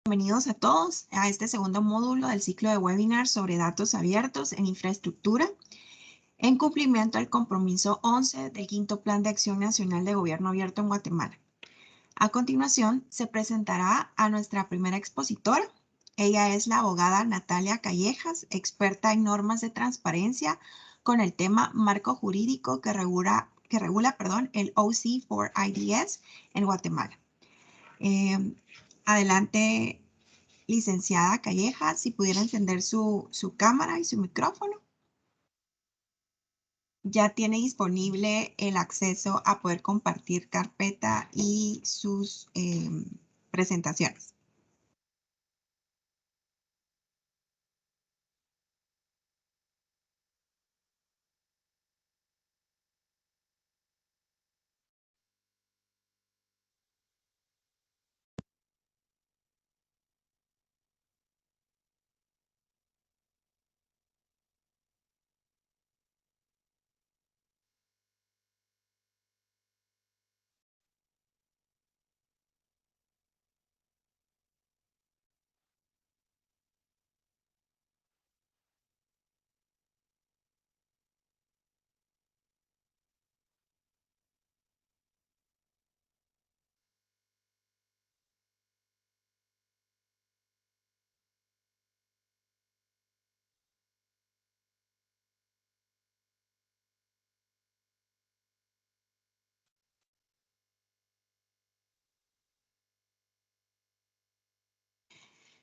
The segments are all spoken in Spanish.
Bienvenidos a todos a este segundo módulo del ciclo de webinars sobre datos abiertos en infraestructura, en cumplimiento al compromiso 11 del quinto Plan de Acción Nacional de Gobierno Abierto en Guatemala. A continuación, se presentará a nuestra primera expositora. Ella es la abogada Natalia Callejas, experta en normas de transparencia con el tema marco jurídico que regula el OC for IDS en Guatemala. Adelante, licenciada Callejas, si pudiera encender su cámara y su micrófono. Ya tiene disponible el acceso a poder compartir carpeta y sus presentaciones.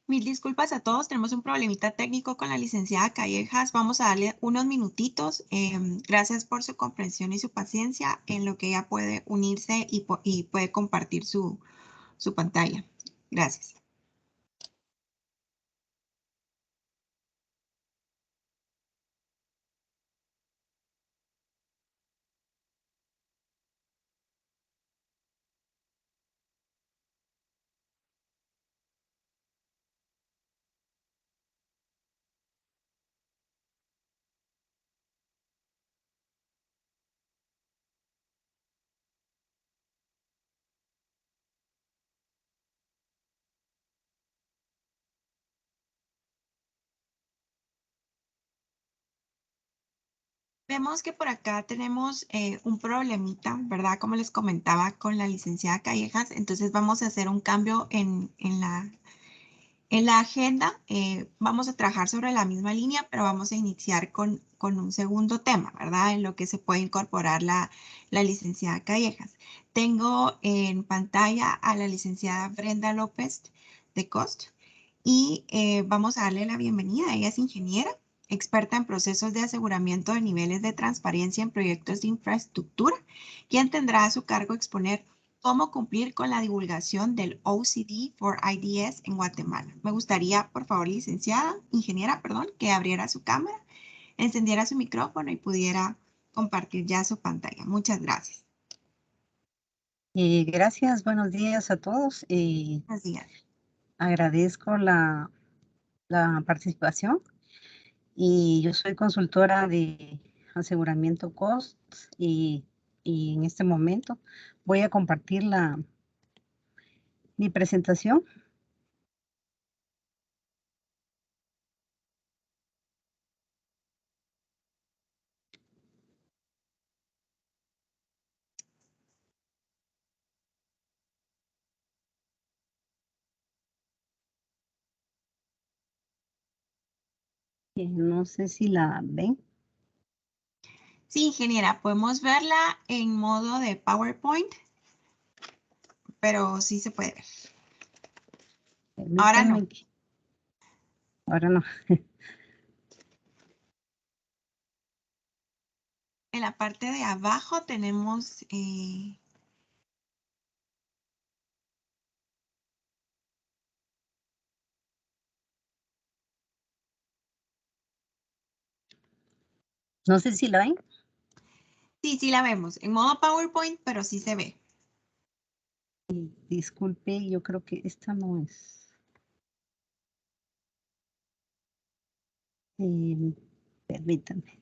Mil disculpas a todos, tenemos un problemita técnico con la licenciada Callejas. Vamos a darle unos minutitos. Gracias por su comprensión y su paciencia en lo que ella puede unirse y puede compartir su pantalla. Gracias. Vemos que por acá tenemos un problemita, ¿verdad? Como les comentaba con la licenciada Callejas, entonces vamos a hacer un cambio en la agenda. Vamos a trabajar sobre la misma línea, pero vamos a iniciar con un segundo tema, ¿verdad? En lo que se puede incorporar la licenciada Callejas. Tengo en pantalla a la licenciada Brenda López de COST y vamos a darle la bienvenida. Ella es ingeniera, experta en procesos de aseguramiento de niveles de transparencia en proyectos de infraestructura, quien tendrá a su cargo exponer cómo cumplir con la divulgación del OCD for IDS en Guatemala. Me gustaría, por favor, ingeniera, que abriera su cámara, encendiera su micrófono y pudiera compartir ya su pantalla. Muchas gracias. Gracias, buenos días a todos. Buenos días. Agradezco la participación y yo soy consultora de aseguramiento COST y en este momento voy a compartir mi presentación. No sé si la ven. Sí, ingeniera, podemos verla en modo de PowerPoint, pero sí se puede ver. Ahora no. Permítanme. Ahora no. En la parte de abajo tenemos No sé si la ven. sí la vemos. En modo PowerPoint, pero sí se ve. Disculpe, yo creo que esta no es. Permítanme.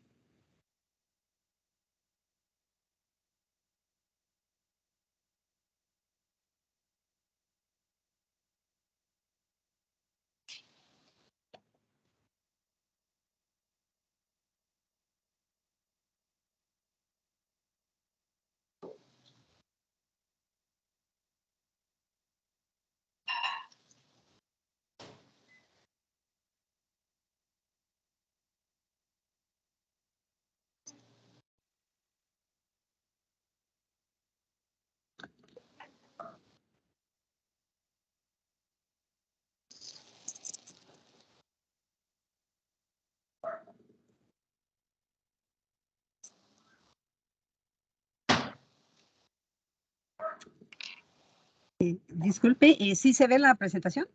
Disculpe, ¿sí se ve la presentación?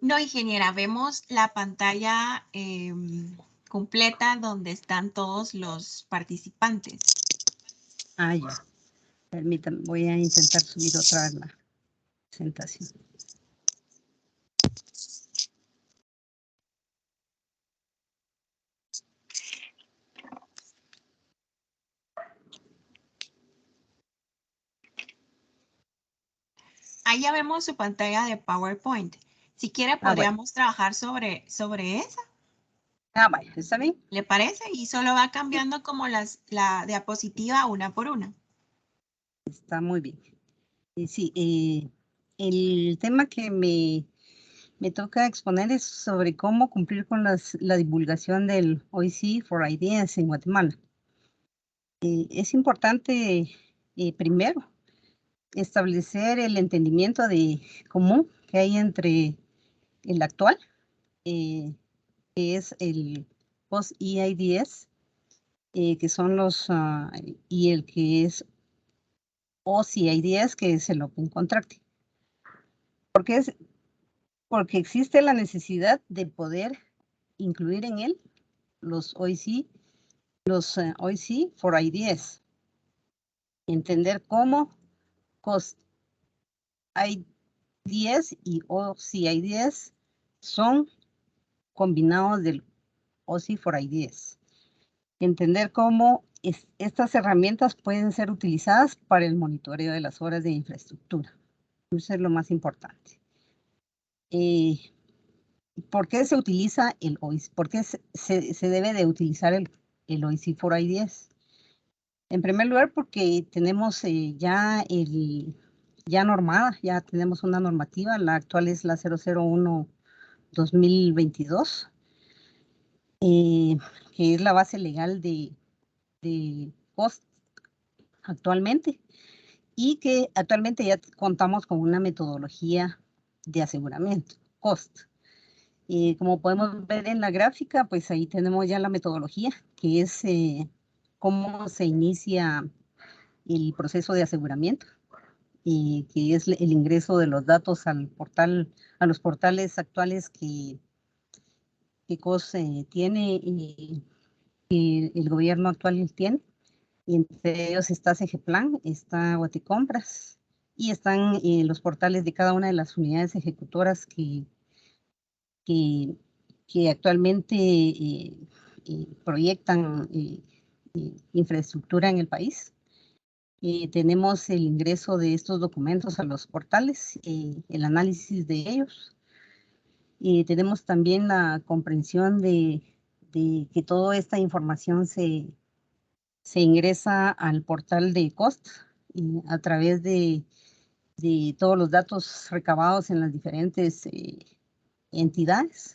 No, ingeniera, vemos la pantalla completa donde están todos los participantes. Ah, ya. Permítame, voy a intentar subir otra vez la presentación. Ahí ya vemos su pantalla de PowerPoint. Si quiere, Ah, bueno. podríamos trabajar sobre esa. Ah, vaya, ¿está bien? ¿Le parece? Y solo va cambiando como la diapositiva una por una. Está muy bien. Sí, el tema que me toca exponer es sobre cómo cumplir con la divulgación del OIC for Ideas en Guatemala. Es importante, primero, establecer el entendimiento de común que hay entre el actual, que es el post-EIDS, que son y el que es OCIDS, que es el Open Contracting. Porque existe la necesidad de poder incluir en él los OIC for Ideas. Entender cómo COST IDS y OCIDS son combinados del OC for Ideas. Entender cómo estas herramientas pueden ser utilizadas para el monitoreo de las obras de infraestructura. Eso es lo más importante. ¿Por qué se utiliza el OIC? ¿Por qué se debe de utilizar el OIC for Ideas? En primer lugar, porque tenemos ya normada, ya tenemos una normativa, la actual es la 001-2022, que es la base legal de COST actualmente, y que actualmente ya contamos con una metodología de aseguramiento, COST. Como podemos ver en la gráfica, pues ahí tenemos ya la metodología, que es cómo se inicia el proceso de aseguramiento, que es el ingreso de los datos al portal, a los portales actuales que COS tiene y que el gobierno actual tiene. Y entre ellos está CGPlan, está Guatecompras y están los portales de cada una de las unidades ejecutoras que, que actualmente proyectan infraestructura en el país. Tenemos el ingreso de estos documentos a los portales, el análisis de ellos. Tenemos también la comprensión de que toda esta información se ingresa al portal de COST a través de todos los datos recabados en las diferentes entidades.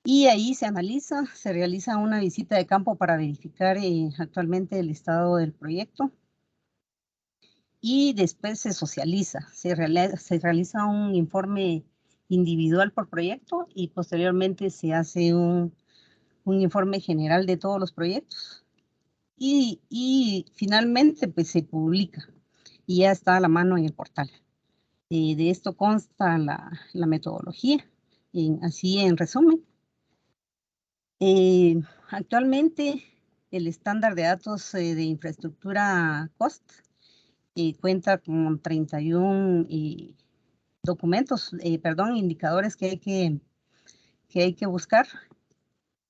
Y ahí se analiza, se realiza una visita de campo para verificar actualmente el estado del proyecto. Y después se socializa, se realiza un informe individual por proyecto y posteriormente se hace un informe general de todos los proyectos y finalmente pues se publica y ya está a la mano en el portal. De esto consta la metodología, así en resumen. Actualmente el estándar de datos de infraestructura COST cuenta con 31 documentos, indicadores que hay que buscar.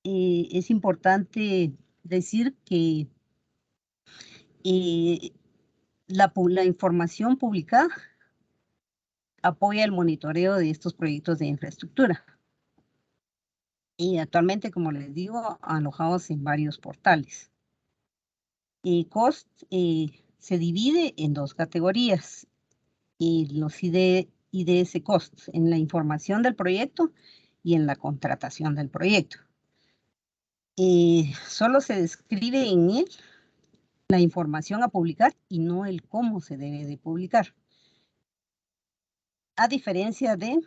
Es importante decir que la información publicada apoya el monitoreo de estos proyectos de infraestructura. Y actualmente, como les digo, alojados en varios portales. COST se divide en dos categorías. Los IDS COST, en la información del proyecto y en la contratación del proyecto. Solo se describe en él la información a publicar y no el cómo se debe de publicar. A diferencia de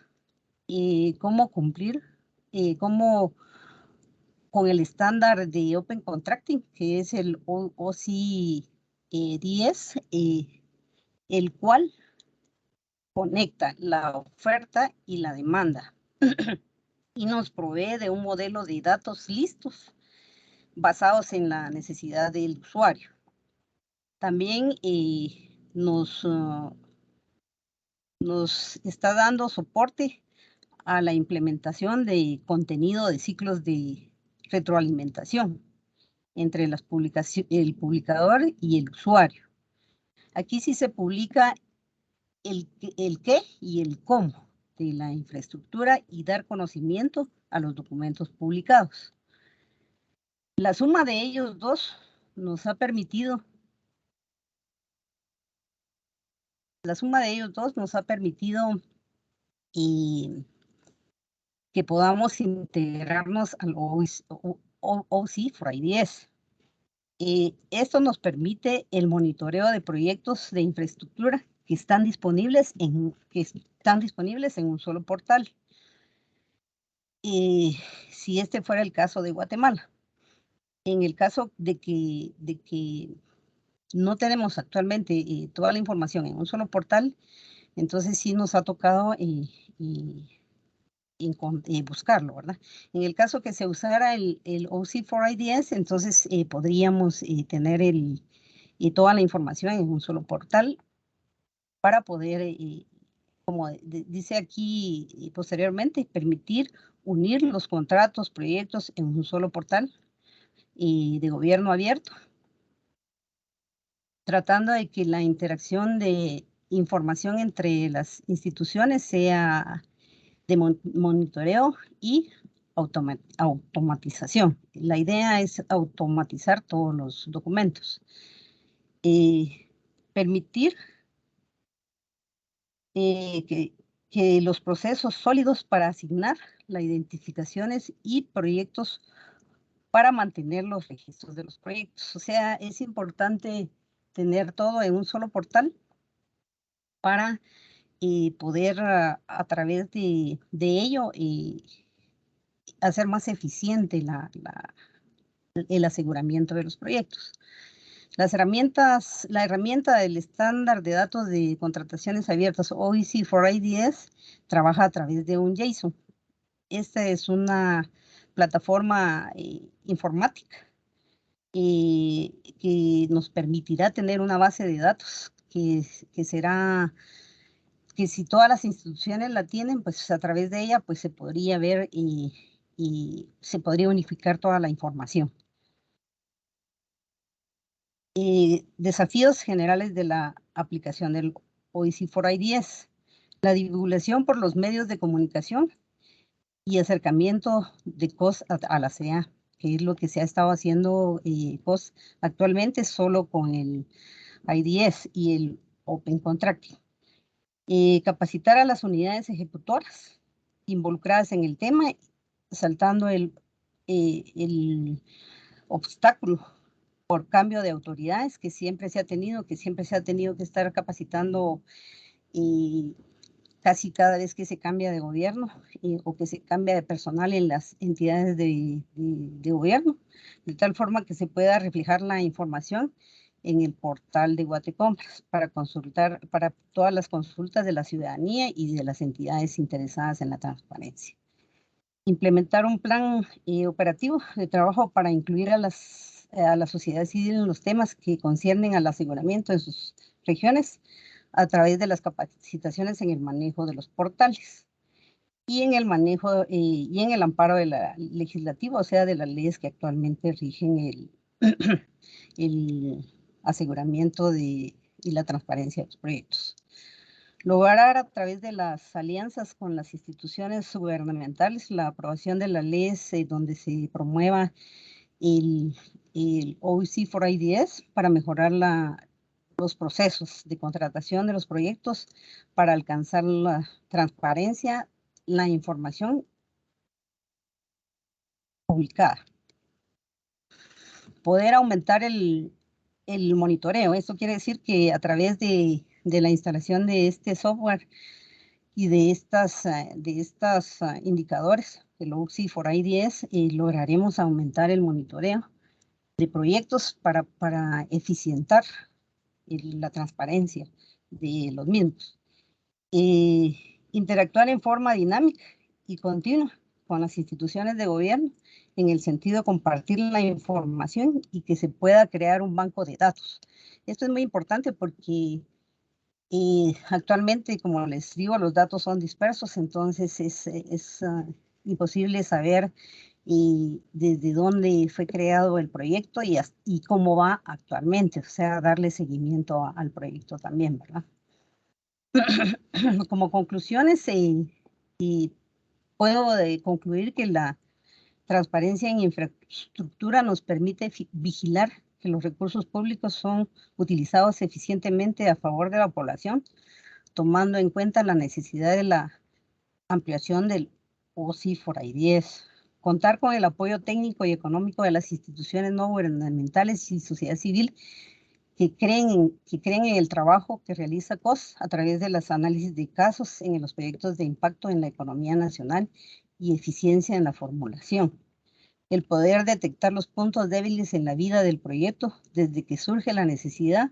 cómo cumplir, con el estándar de Open Contracting, que es el OC10, el cual conecta la oferta y la demanda y nos provee de un modelo de datos listos basados en la necesidad del usuario. También nos está dando soporte a la implementación de contenido de ciclos de retroalimentación entre el publicador y el usuario. Aquí sí se publica el qué y el cómo de la infraestructura y dar conocimiento a los documentos publicados. La suma de ellos dos nos ha permitido que podamos integrarnos al OC for IDS. Esto nos permite el monitoreo de proyectos de infraestructura que están disponibles en un solo portal. Si este fuera el caso de Guatemala. En el caso de que no tenemos actualmente toda la información en un solo portal, entonces sí nos ha tocado buscarlo, ¿verdad? En el caso que se usara el OC4IDS, entonces podríamos tener toda la información en un solo portal para poder, como dice aquí posteriormente, permitir unir los contratos, proyectos en un solo portal de gobierno abierto, tratando de que la interacción de información entre las instituciones sea de monitoreo y automatización. La idea es automatizar todos los documentos. Permitir que los procesos sólidos para asignar las identificaciones y proyectos para mantener los registros de los proyectos. O sea, es importante tener todo en un solo portal para poder a través de ello hacer más eficiente el aseguramiento de los proyectos. La herramienta del estándar de datos de contrataciones abiertas OEC4IDS trabaja a través de un JSON. Esta es una plataforma informática que nos permitirá tener una base de datos que si todas las instituciones la tienen, pues a través de ella pues se podría ver y se podría unificar toda la información. Desafíos generales de la aplicación del OEC4IDS. La divulgación por los medios de comunicación y acercamiento de COS a la CA, que es lo que se ha estado haciendo COS actualmente solo con el IDS y el Open Contracting. Capacitar a las unidades ejecutoras involucradas en el tema, saltando el obstáculo por cambio de autoridades que siempre se ha tenido que estar capacitando casi cada vez que se cambia de gobierno o que se cambia de personal en las entidades de gobierno, de tal forma que se pueda reflejar la información en el portal de Guatecompras para todas las consultas de la ciudadanía y de las entidades interesadas en la transparencia. Implementar un plan operativo de trabajo para incluir a la sociedad civil en los temas que conciernen al aseguramiento de sus regiones a través de las capacitaciones en el manejo de los portales y en el manejo y en el amparo de la legislativa, o sea, de las leyes que actualmente rigen el aseguramiento y la transparencia de los proyectos. Lograr a través de las alianzas con las instituciones gubernamentales la aprobación de las leyes donde se promueva el OEC4IDS para mejorar los procesos de contratación de los proyectos para alcanzar la transparencia, la información publicada. Poder aumentar el monitoreo. Esto quiere decir que a través de la instalación de este software y de estas indicadores del OEC4IDS, lograremos aumentar el monitoreo de proyectos para eficientar la transparencia de los mismos. Interactuar en forma dinámica y continua con las instituciones de gobierno en el sentido de compartir la información y que se pueda crear un banco de datos. Esto es muy importante porque actualmente, como les digo, los datos son dispersos, entonces es imposible saber desde dónde fue creado el proyecto y cómo va actualmente, o sea, darle seguimiento al proyecto también, ¿verdad? Como conclusiones, puedo concluir que la transparencia en infraestructura nos permite vigilar que los recursos públicos son utilizados eficientemente a favor de la población, tomando en cuenta la necesidad de la ampliación del OSI for I-10. Contar con el apoyo técnico y económico de las instituciones no gubernamentales y sociedad civil que creen en el trabajo que realiza COS a través de los análisis de casos en los proyectos de impacto en la economía nacional y eficiencia en la formulación. El poder detectar los puntos débiles en la vida del proyecto desde que surge la necesidad,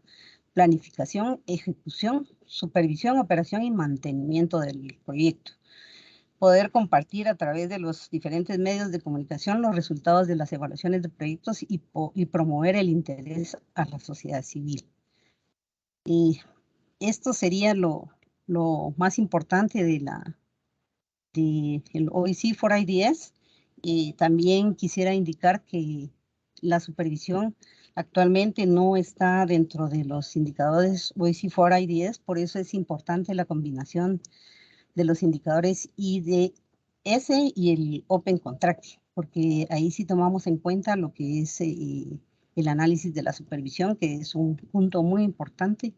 planificación, ejecución, supervisión, operación y mantenimiento del proyecto. Poder compartir a través de los diferentes medios de comunicación los resultados de las evaluaciones de proyectos y promover el interés a la sociedad civil. Y esto sería lo más importante del OIC for IDS. Y también quisiera indicar que la supervisión actualmente no está dentro de los indicadores OIC for IDS, por eso es importante la combinación de los indicadores IDS y el Open Contract, porque ahí sí tomamos en cuenta lo que es el análisis de la supervisión, que es un punto muy importante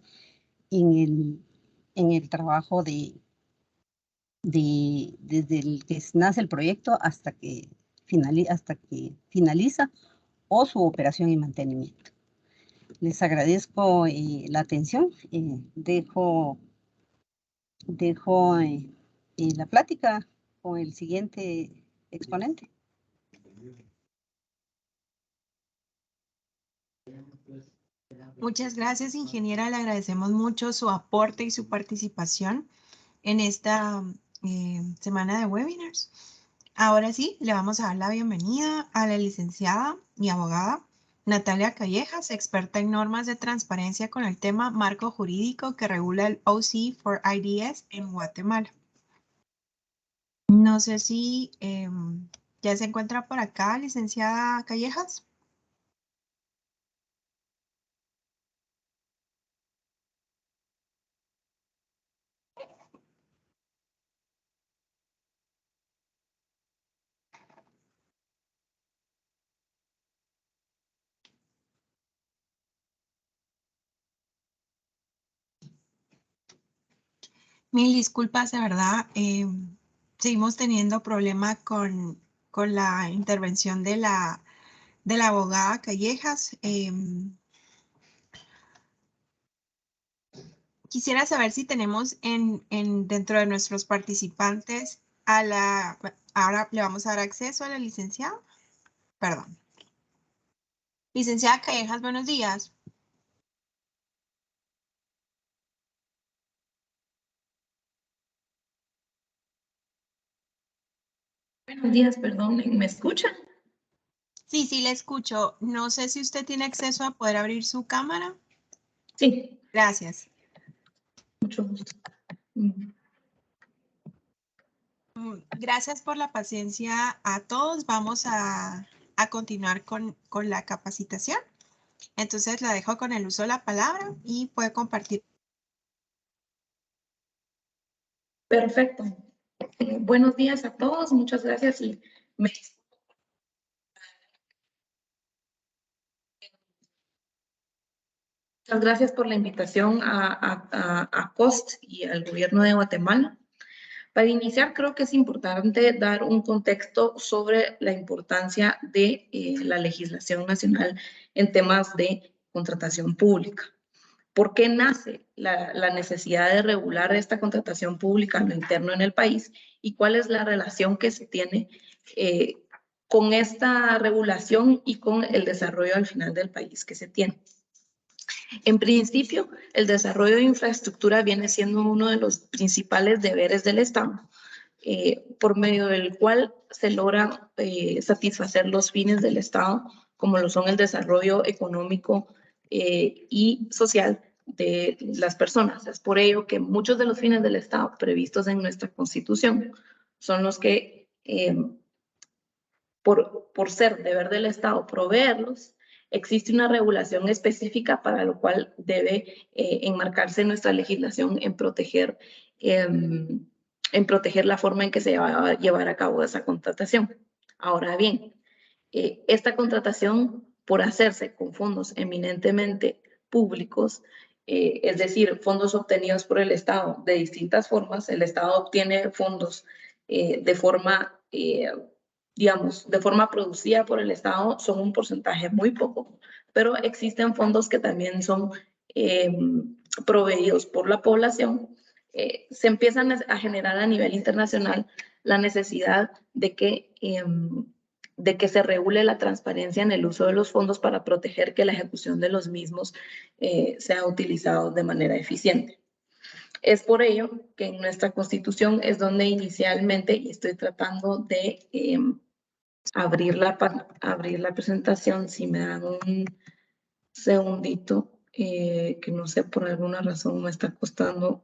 en el trabajo desde el que nace el proyecto hasta que finaliza o su operación y mantenimiento. Les agradezco la atención. Dejo la plática con el siguiente exponente. Muchas gracias, ingeniera. Le agradecemos mucho su aporte y su participación en esta semana de webinars. Ahora sí, le vamos a dar la bienvenida a la licenciada y abogada Natalia Callejas, experta en normas de transparencia con el tema marco jurídico que regula el OC for IDS en Guatemala. No sé si ya se encuentra por acá, licenciada Callejas. Mil disculpas, de verdad. Seguimos teniendo problema con la intervención de la abogada Callejas. Quisiera saber si tenemos dentro de nuestros participantes ahora le vamos a dar acceso a la licenciada. Perdón. Licenciada Callejas, buenos días. Buenos días, perdón, ¿me escucha? Sí, sí, le escucho. No sé si usted tiene acceso a poder abrir su cámara. Sí. Gracias. Mucho gusto. Gracias por la paciencia a todos. Vamos a continuar con la capacitación. Entonces la dejo con el uso de la palabra y puede compartir. Perfecto. Buenos días a todos. Muchas gracias y muchas gracias por la invitación a COST y al gobierno de Guatemala. Para iniciar, creo que es importante dar un contexto sobre la importancia de la legislación nacional en temas de contratación pública. ¿Por qué nace la necesidad de regular esta contratación pública en lo interno en el país y cuál es la relación que se tiene con esta regulación y con el desarrollo al final del país que se tiene? En principio, el desarrollo de infraestructura viene siendo uno de los principales deberes del Estado, por medio del cual se logra satisfacer los fines del Estado, como lo son el desarrollo económico y social de las personas. Es por ello que muchos de los fines del Estado previstos en nuestra Constitución son los que, por ser deber del Estado proveerlos, existe una regulación específica para lo cual debe enmarcarse nuestra legislación en proteger la forma en que se va a llevar a cabo esa contratación. Ahora bien, esta contratación, por hacerse con fondos eminentemente públicos, es decir, fondos obtenidos por el Estado de distintas formas, el Estado obtiene fondos de forma, digamos, de forma producida por el Estado, son un porcentaje muy poco, pero existen fondos que también son proveídos por la población. Se empiezan a generar a nivel internacional la necesidad de que se regule la transparencia en el uso de los fondos para proteger que la ejecución de los mismos sea utilizado de manera eficiente. Es por ello que en nuestra Constitución es donde inicialmente, y estoy tratando de abrir la presentación, si me dan un segundito, que no sé, por alguna razón me está costando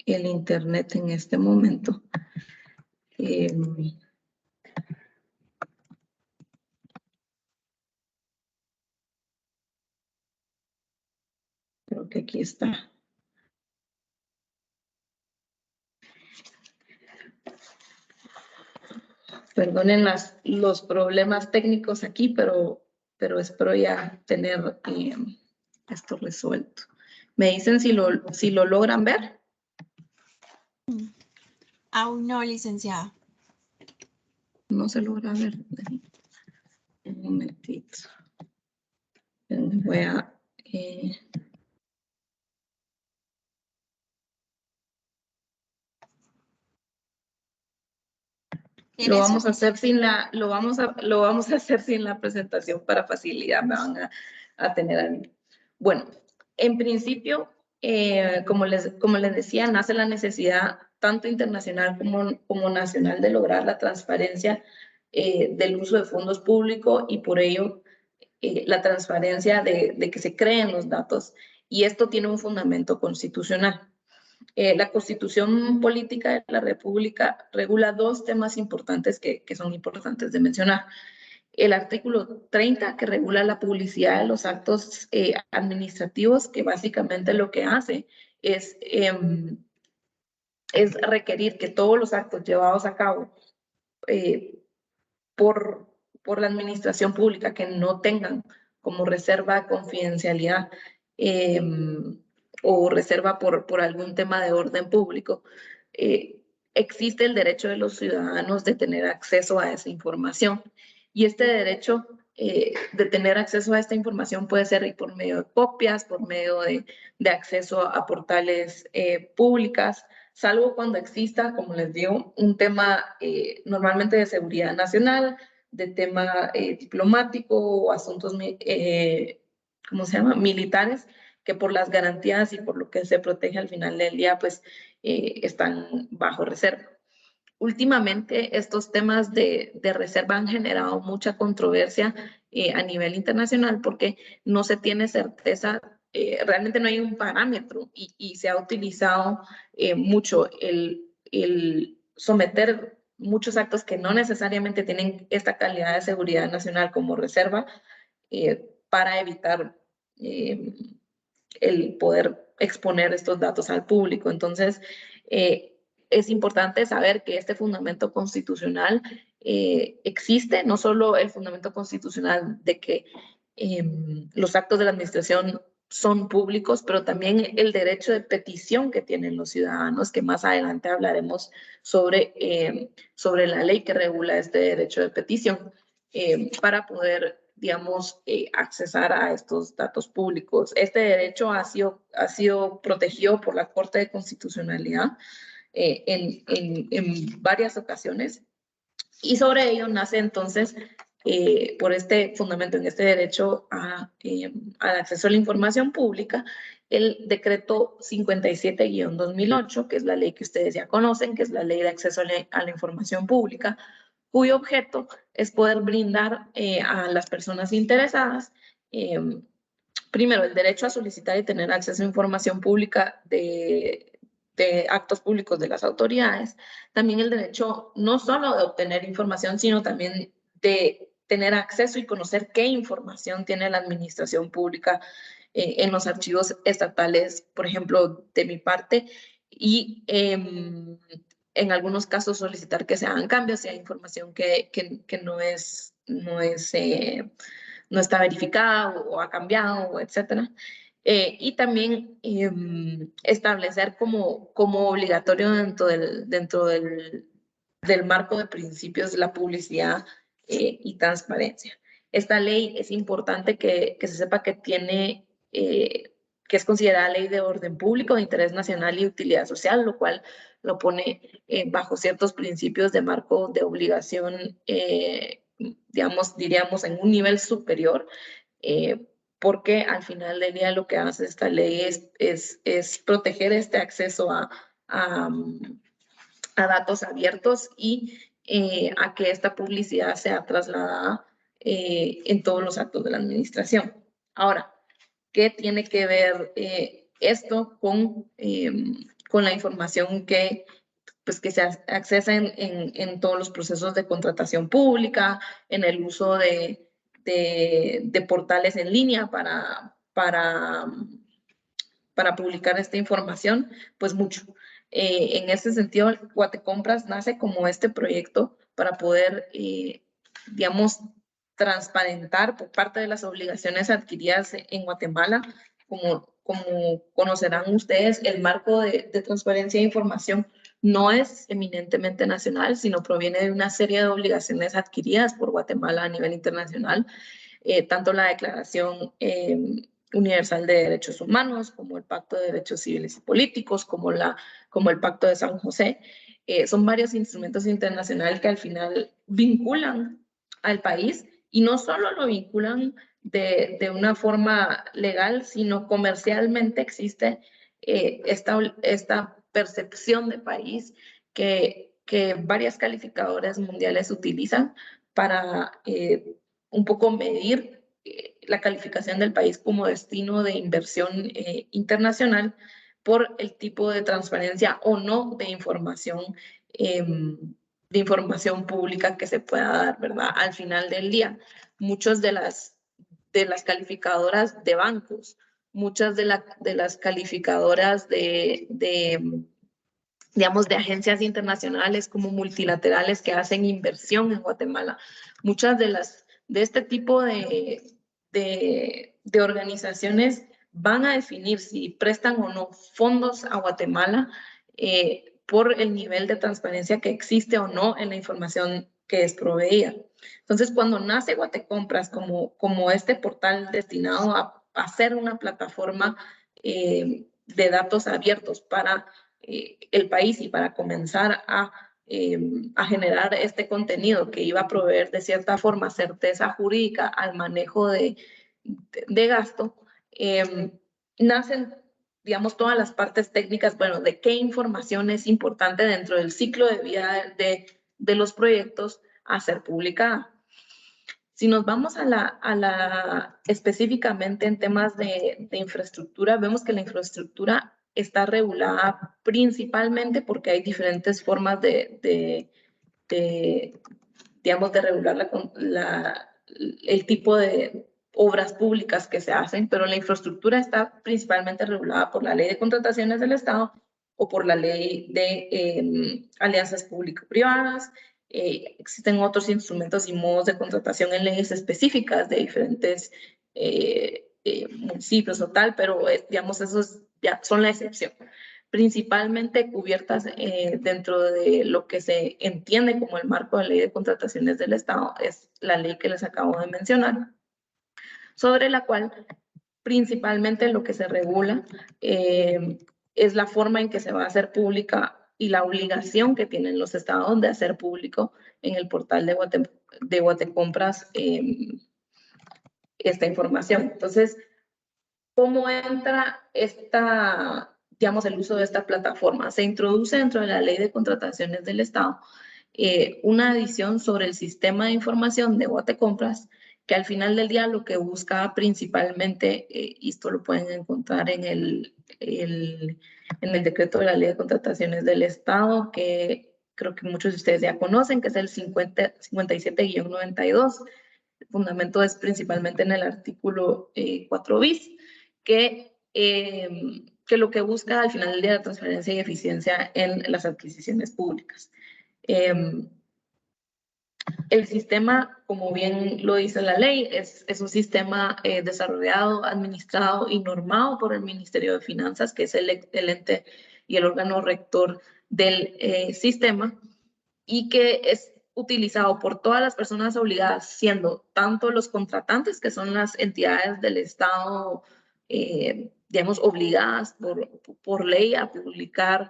el internet en este momento. Creo que aquí está. Perdonen los problemas técnicos aquí, pero espero ya tener esto resuelto. ¿Me dicen si lo logran ver? Aún no, licenciada. No se logra ver. Un momentito. Voy a... Lo vamos a hacer sin la presentación para facilidad, me van a tener a mí. Bueno, en principio, como les decía, nace la necesidad tanto internacional como nacional de lograr la transparencia del uso de fondos públicos y por ello la transparencia de que se creen los datos, y esto tiene un fundamento constitucional. La Constitución Política de la República regula dos temas importantes que son importantes de mencionar. El artículo 30, que regula la publicidad de los actos administrativos, que básicamente lo que hace es requerir que todos los actos llevados a cabo por la administración pública que no tengan como reserva de confidencialidad o reserva por algún tema de orden público, existe el derecho de los ciudadanos de tener acceso a esa información. Y este derecho de tener acceso a esta información puede ser por medio de copias, por medio de acceso a portales públicas, salvo cuando exista, como les digo, un tema normalmente de seguridad nacional, de tema diplomático o asuntos, ¿cómo se llama?, militares, que por las garantías y por lo que se protege al final del día, pues están bajo reserva. Últimamente, estos temas de reserva han generado mucha controversia a nivel internacional porque no se tiene certeza, realmente no hay un parámetro y se ha utilizado mucho el someter muchos actos que no necesariamente tienen esta calidad de seguridad nacional como reserva para evitar el poder exponer estos datos al público. Entonces, es importante saber que este fundamento constitucional existe, no solo el fundamento constitucional de que los actos de la administración son públicos, pero también el derecho de petición que tienen los ciudadanos, que más adelante hablaremos sobre la ley que regula este derecho de petición, para poder, digamos, accesar a estos datos públicos. Este derecho ha sido protegido por la Corte de Constitucionalidad en varias ocasiones, y sobre ello nace entonces por este fundamento, en este derecho al acceso a la información pública, el decreto 57-2008, que es la ley que ustedes ya conocen, que es la ley de acceso a la información pública, cuyo objeto es poder brindar a las personas interesadas, primero, el derecho a solicitar y tener acceso a información pública de actos públicos de las autoridades, también el derecho no solo de obtener información, sino también de tener acceso y conocer qué información tiene la administración pública en los archivos estatales, por ejemplo, de mi parte, y en algunos casos solicitar que se hagan cambios si hay información que no está verificada o ha cambiado, etcétera. Y también establecer como obligatorio dentro del marco de principios la publicidad y transparencia. Esta ley es importante que se sepa que tiene, que es considerada ley de orden público, de interés nacional y utilidad social, lo cual lo pone bajo ciertos principios de marco de obligación, diríamos, en un nivel superior, porque al final del día lo que hace esta ley es proteger este acceso a datos abiertos y a que esta publicidad sea trasladada en todos los actos de la administración. Ahora, ¿qué tiene que ver esto con la información que se accesa en todos los procesos de contratación pública, en el uso de portales en línea para publicar esta información? Pues mucho. En ese sentido, Guatecompras nace como este proyecto para poder, digamos, transparentar por parte de las obligaciones adquiridas en Guatemala. Como conocerán ustedes, el marco de transparencia de información no es eminentemente nacional, sino proviene de una serie de obligaciones adquiridas por Guatemala a nivel internacional, tanto la Declaración Universal de Derechos Humanos, como el Pacto de Derechos Civiles y Políticos, como el Pacto de San José. Son varios instrumentos internacionales que al final vinculan al país, y no solo lo vinculan de una forma legal, sino comercialmente existe esta percepción de país que varias calificadoras mundiales utilizan para un poco medir la calificación del país como destino de inversión internacional por el tipo de transparencia o no de información pública que se pueda dar, ¿verdad? Al final del día, muchas de las calificadoras de bancos, muchas de las calificadoras digamos, de agencias internacionales como multilaterales que hacen inversión en Guatemala, muchas de este tipo de organizaciones van a definir si prestan o no fondos a Guatemala por el nivel de transparencia que existe o no en la información que es proveída. Entonces, cuando nace Guatecompras como este portal destinado a hacer una plataforma de datos abiertos para el país y para comenzar a generar este contenido que iba a proveer de cierta forma certeza jurídica al manejo de gasto, nacen, digamos, todas las partes técnicas, bueno, de qué información es importante dentro del ciclo de vida de los proyectos a ser publicada. Si nos vamos específicamente en temas de infraestructura, vemos que la infraestructura está regulada principalmente porque hay diferentes formas digamos, de regular el tipo de obras públicas que se hacen, pero la infraestructura está principalmente regulada por la Ley de Contrataciones del Estado o por la Ley de Alianzas Público-Privadas. Existen otros instrumentos y modos de contratación en leyes específicas de diferentes municipios o tal, pero digamos, esos ya son la excepción. Principalmente cubiertas dentro de lo que se entiende como el marco de la Ley de Contrataciones del Estado, es la ley que les acabo de mencionar, sobre la cual principalmente lo que se regula es la forma en que se va a hacer pública y la obligación que tienen los estados de hacer público en el portal de Guatecompras esta información. Entonces, ¿cómo entra digamos, el uso de esta plataforma? Se introduce dentro de la Ley de Contrataciones del Estado una adición sobre el sistema de información de Guatecompras, que al final del día lo que busca principalmente, y esto lo pueden encontrar en el decreto de la Ley de Contrataciones del Estado, que creo que muchos de ustedes ya conocen, que es el 57-92. El fundamento es principalmente en el artículo 4 bis, que lo que busca al final del día la transparencia y eficiencia en las adquisiciones públicas. El sistema, como bien lo dice la ley, es un sistema desarrollado, administrado y normado por el Ministerio de Finanzas, que es el ente y el órgano rector del sistema, y que es utilizado por todas las personas obligadas, siendo tanto los contratantes, que son las entidades del Estado, digamos, obligadas por ley a publicar,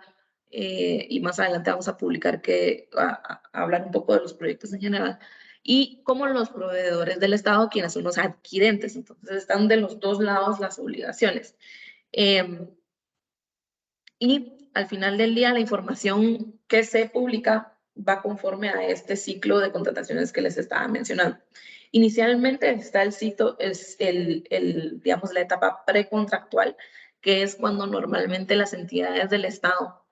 y más adelante vamos a publicar a hablar un poco de los proyectos en general, y como los proveedores del Estado, quienes son los adquirentes. Entonces, están de los dos lados las obligaciones. Y al final del día, la información que se publica va conforme a este ciclo de contrataciones que les estaba mencionando. Inicialmente está digamos, la etapa precontractual, que es cuando normalmente las entidades del Estado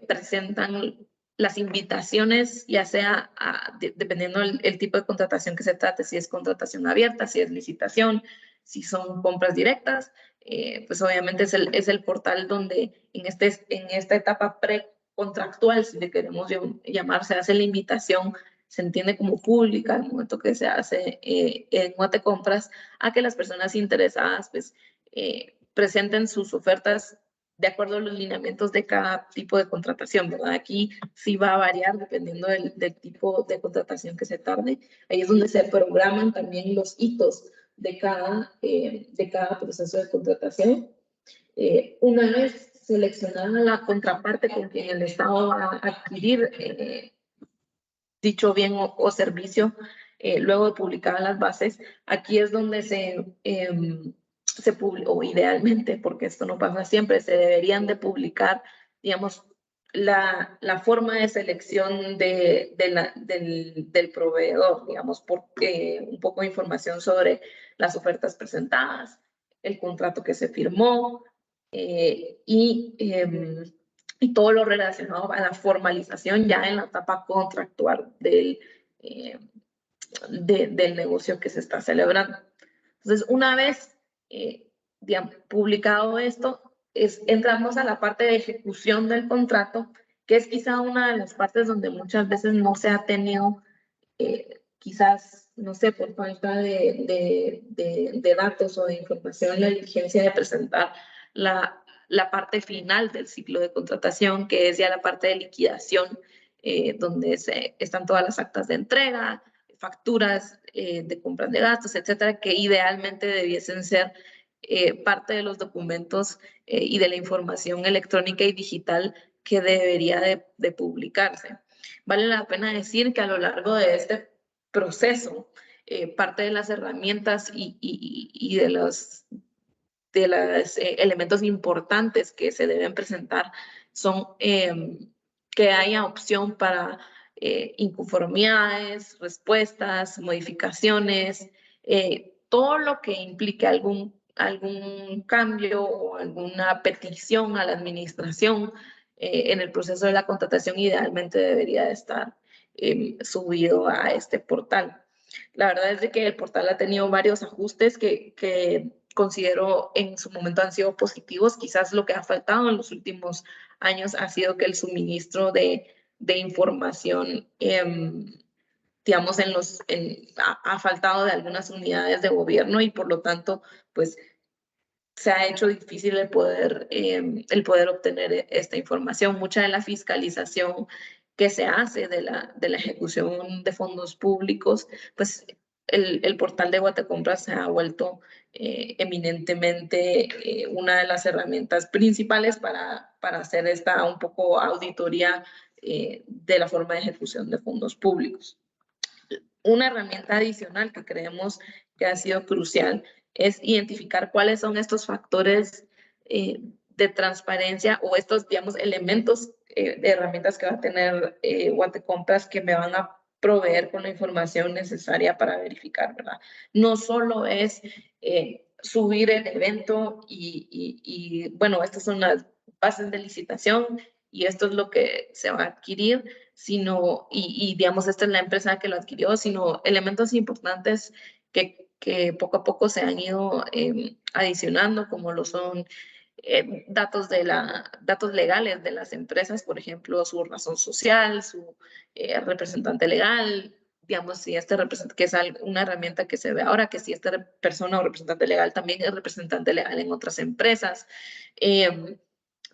presentan las invitaciones, ya sea dependiendo el tipo de contratación que se trate, si es contratación abierta, si es licitación, si son compras directas. Pues obviamente es el portal donde en esta etapa precontractual, si le queremos llamar, se hace la invitación, se entiende como pública al momento que se hace en Guatecompras, a que las personas interesadas pues presenten sus ofertas de acuerdo a los lineamientos de cada tipo de contratación, ¿verdad? Aquí sí va a variar dependiendo del tipo de contratación que se tarde. Ahí es donde se programan también los hitos de cada proceso de contratación. Una vez seleccionada la contraparte con quien el Estado va a adquirir dicho bien o servicio, luego de publicadas las bases, aquí es donde o idealmente, porque esto no pasa siempre, se deberían de publicar, digamos, la forma de selección del proveedor, digamos, un poco de información sobre las ofertas presentadas, el contrato que se firmó y todo lo relacionado a la formalización ya en la etapa contractual del negocio que se está celebrando. Entonces, una vez publicado esto, entramos a la parte de ejecución del contrato, que es quizá una de las partes donde muchas veces no se ha tenido, quizás, no sé, por falta de datos o de información, la diligencia de presentar la parte final del ciclo de contratación, que es ya la parte de liquidación, donde están todas las actas de entrega, facturas de compras de gastos, etcétera, que idealmente debiesen ser parte de los documentos y de la información electrónica y digital que debería de publicarse. Vale la pena decir que a lo largo de este proceso, parte de las herramientas y de los elementos importantes que se deben presentar son que haya opción para inconformidades, respuestas, modificaciones, todo lo que implique algún cambio o alguna petición a la administración en el proceso de la contratación, idealmente debería de estar subido a este portal. La verdad es de que el portal ha tenido varios ajustes que considero en su momento han sido positivos. Quizás lo que ha faltado en los últimos años ha sido que el suministro de información, digamos, ha faltado de algunas unidades de gobierno y por lo tanto, pues, se ha hecho difícil el poder obtener esta información. Mucha de la fiscalización que se hace de la ejecución de fondos públicos, pues el portal de Guatecompras se ha vuelto eminentemente una de las herramientas principales para hacer esta un poco auditoría de la forma de ejecución de fondos públicos. Una herramienta adicional que creemos que ha sido crucial es identificar cuáles son estos factores de transparencia o estos, digamos, elementos de herramientas que va a tener Guatecompras que me van a proveer con la información necesaria para verificar, ¿verdad? No solo es subir el evento y, bueno, estas son las bases de licitación y esto es lo que se va a adquirir, sino, digamos, esta es la empresa que lo adquirió, sino elementos importantes que poco a poco se han ido adicionando, como lo son datos legales de las empresas, por ejemplo, su razón social, su representante legal, digamos, si este representante, que es una herramienta que se ve ahora, que si esta persona o representante legal también es representante legal en otras empresas.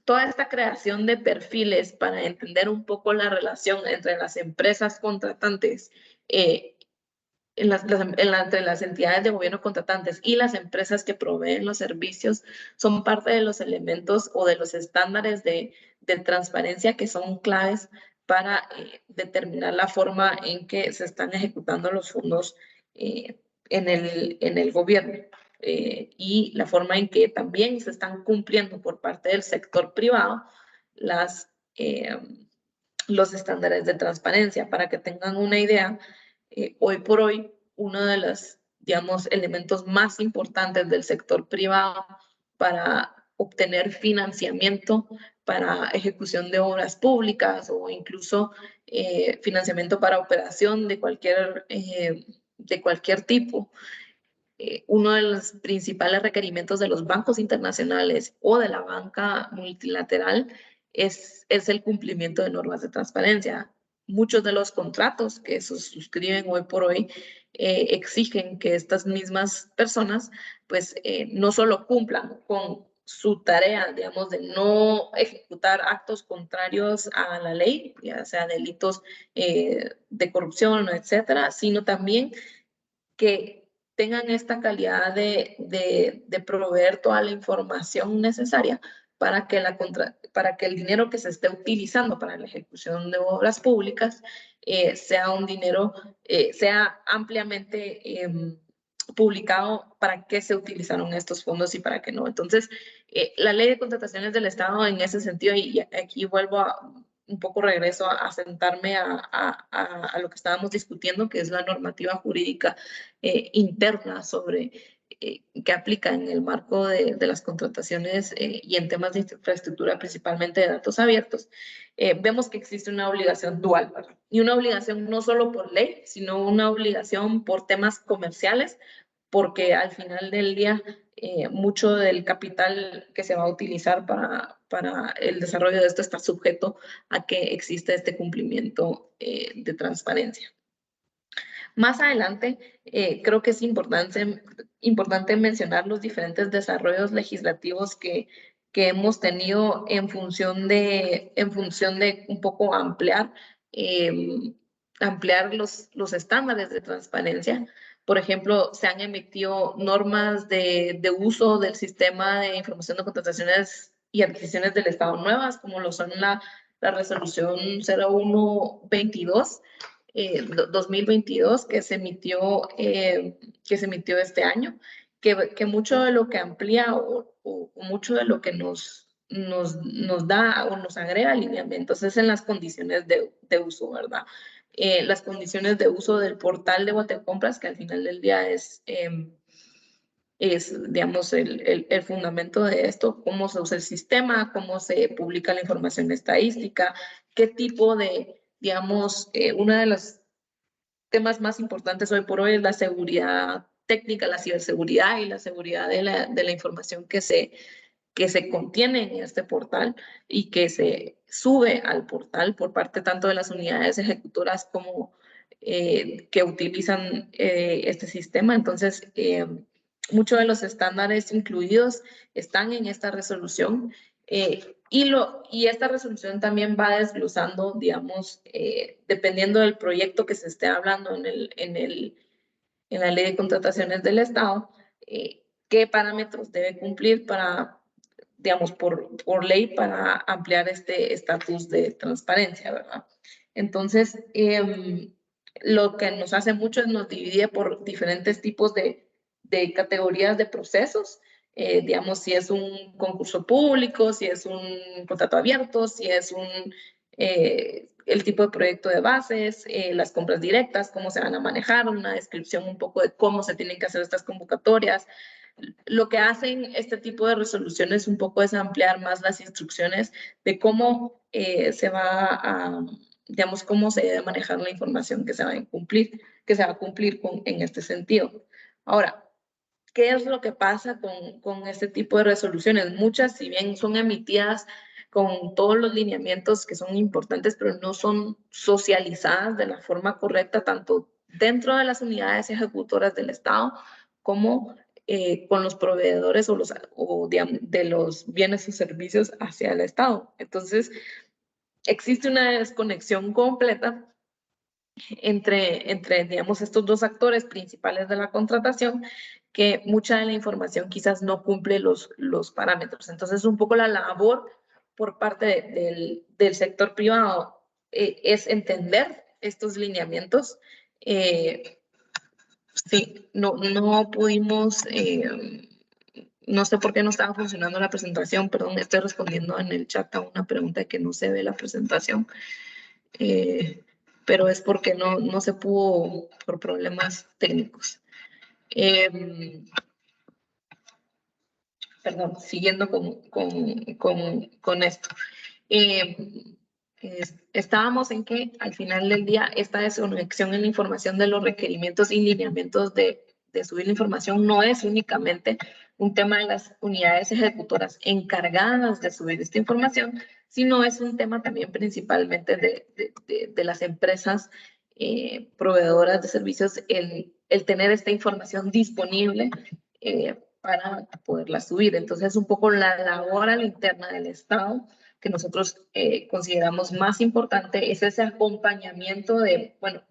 Toda esta creación de perfiles para entender un poco la relación entre las empresas contratantes, entre las entidades de gobierno contratantes y las empresas que proveen los servicios, son parte de los elementos o de los estándares de transparencia que son claves para determinar la forma en que se están ejecutando los fondos en el gobierno. Y la forma en que también se están cumpliendo por parte del sector privado los estándares de transparencia. Para que tengan una idea, hoy por hoy, uno de los, digamos, elementos más importantes del sector privado para obtener financiamiento para ejecución de obras públicas o incluso financiamiento para operación de cualquier tipo, uno de los principales requerimientos de los bancos internacionales o de la banca multilateral es el cumplimiento de normas de transparencia. Muchos de los contratos que se suscriben hoy por hoy exigen que estas mismas personas pues no solo cumplan con su tarea, digamos, de no ejecutar actos contrarios a la ley, ya sea delitos de corrupción, etcétera, sino también que tengan esta calidad de proveer toda la información necesaria para que el dinero que se esté utilizando para la ejecución de obras públicas sea un dinero, sea ampliamente publicado para qué se utilizaron estos fondos y para qué no. Entonces, la ley de contrataciones del Estado en ese sentido, y aquí vuelvo un poco regreso a sentarme a lo que estábamos discutiendo, que es la normativa jurídica interna sobre que aplica en el marco de las contrataciones y en temas de infraestructura, principalmente de datos abiertos, vemos que existe una obligación dual, ¿verdad? Y una obligación no solo por ley, sino una obligación por temas comerciales, porque al final del día mucho del capital que se va a utilizar para el desarrollo de esto está sujeto a que exista este cumplimiento de transparencia. Más adelante, creo que es importante mencionar los diferentes desarrollos legislativos que hemos tenido en función de un poco ampliar los estándares de transparencia. Por ejemplo, se han emitido normas de uso del sistema de información de contrataciones y adquisiciones del Estado nuevas, como lo son la resolución 0122 2022 que se emitió este año, que mucho de lo que amplía o mucho de lo que nos da o nos agrega lineamientos es en las condiciones de uso, ¿verdad? Las condiciones de uso del portal de Guatecompras, que al final del día es digamos, el fundamento de esto, cómo se usa el sistema, cómo se publica la información estadística, qué tipo de, digamos, uno de los temas más importantes hoy por hoy es la seguridad técnica, la ciberseguridad y la seguridad de la información que se contiene en este portal y que se sube al portal por parte tanto de las unidades ejecutoras como que utilizan este sistema. Entonces, muchos de los estándares incluidos están en esta resolución y esta resolución también va desglosando, digamos, dependiendo del proyecto que se esté hablando en la ley de contrataciones del Estado, qué parámetros debe cumplir para, digamos, por ley para ampliar este estatus de transparencia, ¿verdad? Entonces, lo que nos hace mucho es nos divide por diferentes tipos de categorías de procesos. Digamos, si es un concurso público, si es un contrato abierto, si es el tipo de proyecto de bases, las compras directas, cómo se van a manejar, una descripción un poco de cómo se tienen que hacer estas convocatorias. Lo que hacen este tipo de resoluciones un poco es ampliar más las instrucciones de cómo se va a, digamos, cómo se debe manejar la información que se va a cumplir, en este sentido. Ahora, ¿qué es lo que pasa con este tipo de resoluciones? Muchas, si bien son emitidas con todos los lineamientos que son importantes, pero no son socializadas de la forma correcta, tanto dentro de las unidades ejecutoras del Estado como con los proveedores de los bienes o servicios hacia el Estado. Entonces, existe una desconexión completa entre, digamos, estos dos actores principales de la contratación, que mucha de la información quizás no cumple los parámetros. Entonces, un poco la labor por parte del sector privado es entender estos lineamientos. Sí, no pudimos, no sé por qué no estaba funcionando la presentación, perdón, estoy respondiendo en el chat a una pregunta que no se ve la presentación. Pero es porque no se pudo por problemas técnicos. Perdón, siguiendo con esto. Estábamos en que al final del día esta desconexión en la información de los requerimientos y lineamientos de subir la información no es únicamente un tema de las unidades ejecutoras encargadas de subir esta información, sino es un tema también principalmente de las empresas proveedoras de servicios, el tener esta información disponible para poderla subir. Entonces, un poco la labor a la interna del Estado que nosotros consideramos más importante es ese acompañamiento de, bueno,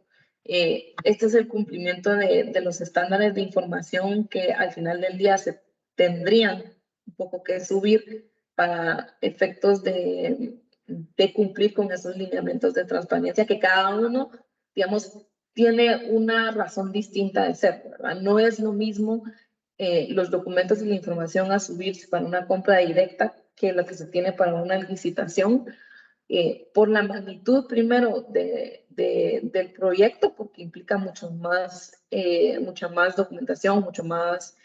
este es el cumplimiento de los estándares de información que al final del día se tendrían un poco que subir para efectos de cumplir con esos lineamientos de transparencia que cada uno, digamos, tiene una razón distinta de ser, ¿verdad? No es lo mismo los documentos y la información a subir para una compra directa que lo que se tiene para una licitación, por la magnitud primero del proyecto, porque implica mucha más documentación, mucho más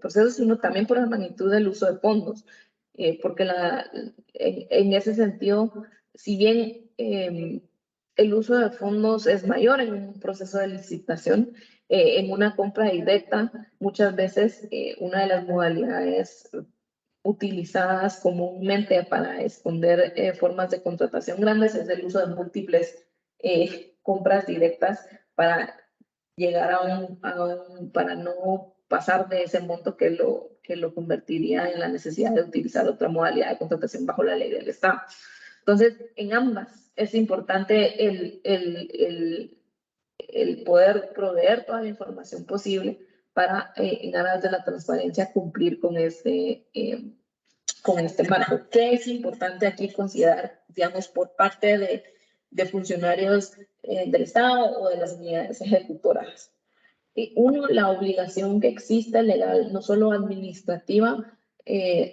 procesos, sino también por la magnitud del uso de fondos, porque en ese sentido, si bien el uso de fondos es mayor en un proceso de licitación, en una compra directa, muchas veces una de las modalidades utilizadas comúnmente para esconder formas de contratación grandes es el uso de múltiples compras directas para llegar para no pasar de ese monto que lo convertiría en la necesidad de utilizar otra modalidad de contratación bajo la ley del Estado. Entonces, en ambas es importante el poder proveer toda la información posible para, en aras de la transparencia, cumplir con este marco. ¿Qué es importante aquí considerar, digamos, por parte de funcionarios del Estado o de las unidades ejecutoras? Uno, la obligación que existe legal, no solo administrativa,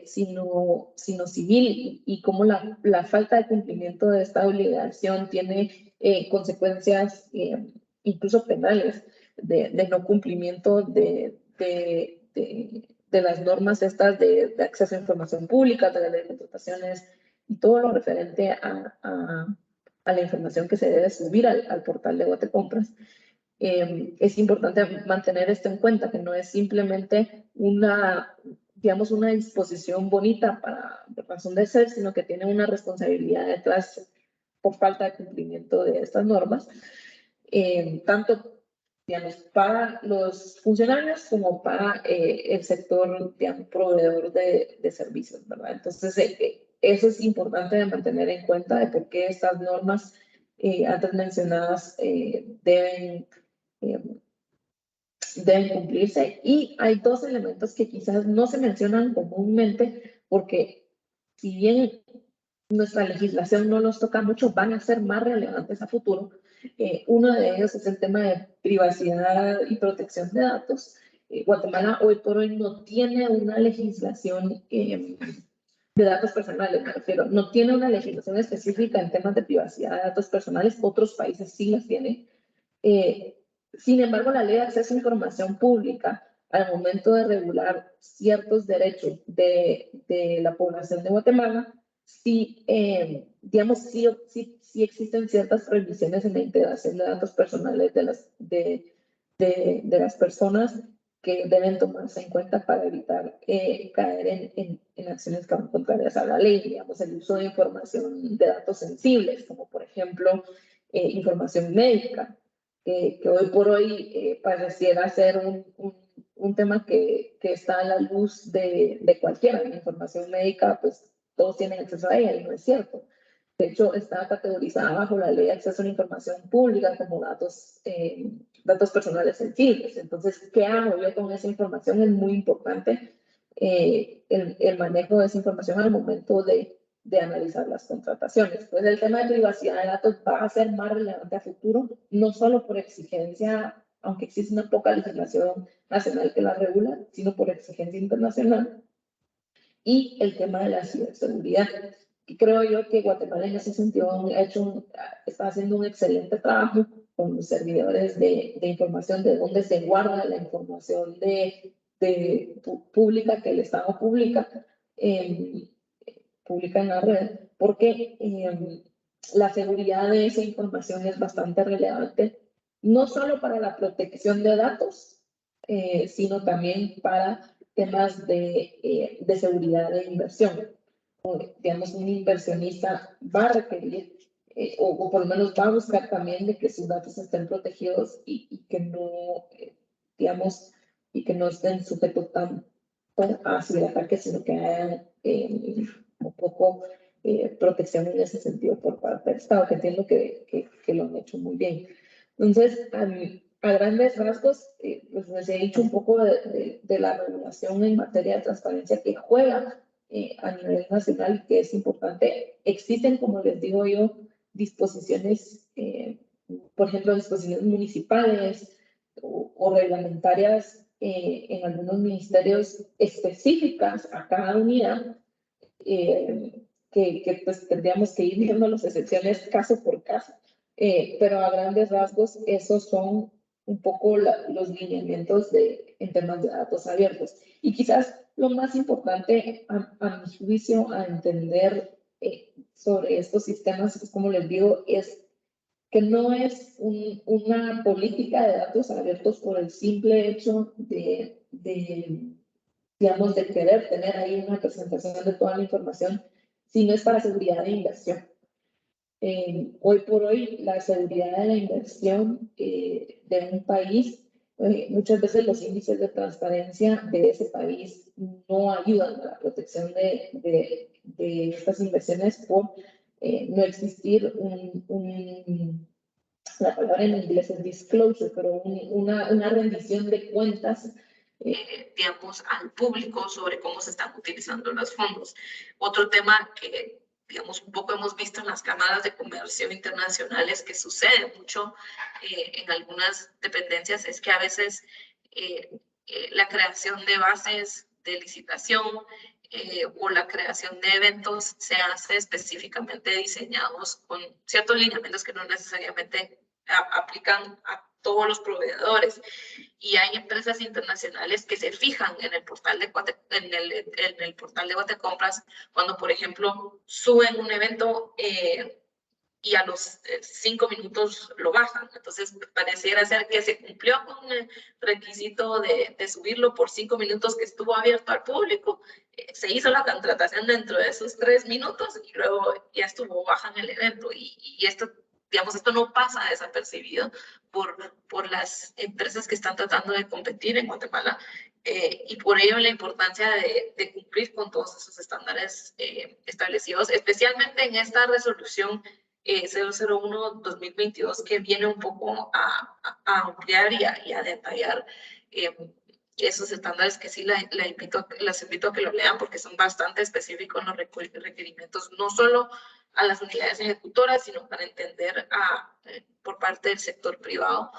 sino civil, y cómo la falta de cumplimiento de esta obligación tiene consecuencias incluso penales de no cumplimiento de las normas estas de acceso a información pública, de la ley de contrataciones y todo lo referente a la información que se debe subir al portal de Guatecompras. Es importante mantener esto en cuenta, que no es simplemente una disposición bonita para razón de ser, sino que tiene una responsabilidad detrás por falta de cumplimiento de estas normas, tanto, digamos, para los funcionarios como para el sector, digamos, proveedor de servicios, ¿verdad? Entonces, eso es importante de mantener en cuenta de por qué estas normas antes mencionadas deben cumplirse. Y hay dos elementos que quizás no se mencionan comúnmente, porque si bien nuestra legislación no los toca mucho, van a ser más relevantes a futuro. Uno de ellos es el tema de privacidad y protección de datos. Guatemala hoy por hoy no tiene una legislación de datos personales, me refiero. No tiene una legislación específica en temas de privacidad de datos personales. Otros países sí las tienen. Sin embargo, la Ley de Acceso a Información Pública, al momento de regular ciertos derechos de la población de Guatemala, sí, digamos, sí existen ciertas prohibiciones en la integración de datos personales de las personas que deben tomarse en cuenta para evitar caer en acciones que van contrarias a la ley, digamos, el uso de información de datos sensibles, como por ejemplo información médica, que hoy por hoy pareciera ser un tema que está a la luz de cualquiera. La información médica, pues todos tienen acceso a ella y no es cierto. De hecho, está categorizada bajo la Ley de Acceso a la Información Pública como datos personales sensibles. Entonces, ¿qué hago yo con esa información? Es muy importante el manejo de esa información al momento de analizar las contrataciones. Pues el tema de privacidad de datos va a ser más relevante a futuro, no solo por exigencia, aunque existe una poca legislación nacional que la regula, sino por exigencia internacional. Y el tema de la ciberseguridad. Y creo yo que Guatemala en ese sentido está haciendo un excelente trabajo con los servidores de información, de dónde se guarda la información pública que el Estado publica en la red, porque la seguridad de esa información es bastante relevante, no solo para la protección de datos, sino también para temas de seguridad de inversión. Digamos, un inversionista va a requerir, o por lo menos va a buscar también de que sus datos estén protegidos y que no, digamos, y que no estén sujetos tanto a ciberataques, sino que hayan un poco protección en ese sentido por parte del Estado, que entiendo que lo han hecho muy bien. Entonces, a grandes rasgos, pues les he dicho un poco de la regulación en materia de transparencia que juega a nivel nacional, que es importante. Existen, como les digo yo, disposiciones, por ejemplo, disposiciones municipales o reglamentarias en algunos ministerios específicas a cada unidad, que pues tendríamos que ir viendo las excepciones caso por caso. Pero a grandes rasgos, esos son un poco los lineamientos en temas de datos abiertos. Y quizás lo más importante, a mi juicio, a entender sobre estos sistemas, pues, como les digo, es que no es una política de datos abiertos por el simple hecho digamos, de querer tener ahí una presentación de toda la información, sino es para seguridad de inversión. Hoy por hoy, la seguridad de la inversión de un país, muchas veces los índices de transparencia de ese país no ayudan a la protección de estas inversiones por no existir la palabra en inglés es disclosure, pero una rendición de cuentas, digamos, al público sobre cómo se están utilizando los fondos. Otro tema que, digamos, un poco hemos visto en las cámaras de comercio internacionales que sucede mucho en algunas dependencias es que a veces la creación de bases de licitación o la creación de eventos se hace específicamente diseñados con ciertos lineamientos que no necesariamente aplican a todos los proveedores. Y hay empresas internacionales que se fijan en el portal de Guatecompras cuando, por ejemplo, suben un evento y a los 5 minutos lo bajan. Entonces, pareciera ser que se cumplió con el requisito de subirlo por 5 minutos que estuvo abierto al público. Se hizo la contratación dentro de esos 3 minutos y luego ya estuvo, bajan el evento. Y esto, digamos, esto no pasa desapercibido por las empresas que están tratando de competir en Guatemala. Y por ello la importancia de cumplir con todos esos estándares establecidos, especialmente en esta resolución 001-2022, que viene un poco a ampliar y a detallar esos estándares que sí las invito a que lo lean porque son bastante específicos en los requerimientos, no solo a las unidades ejecutoras, sino para entender por parte del sector privado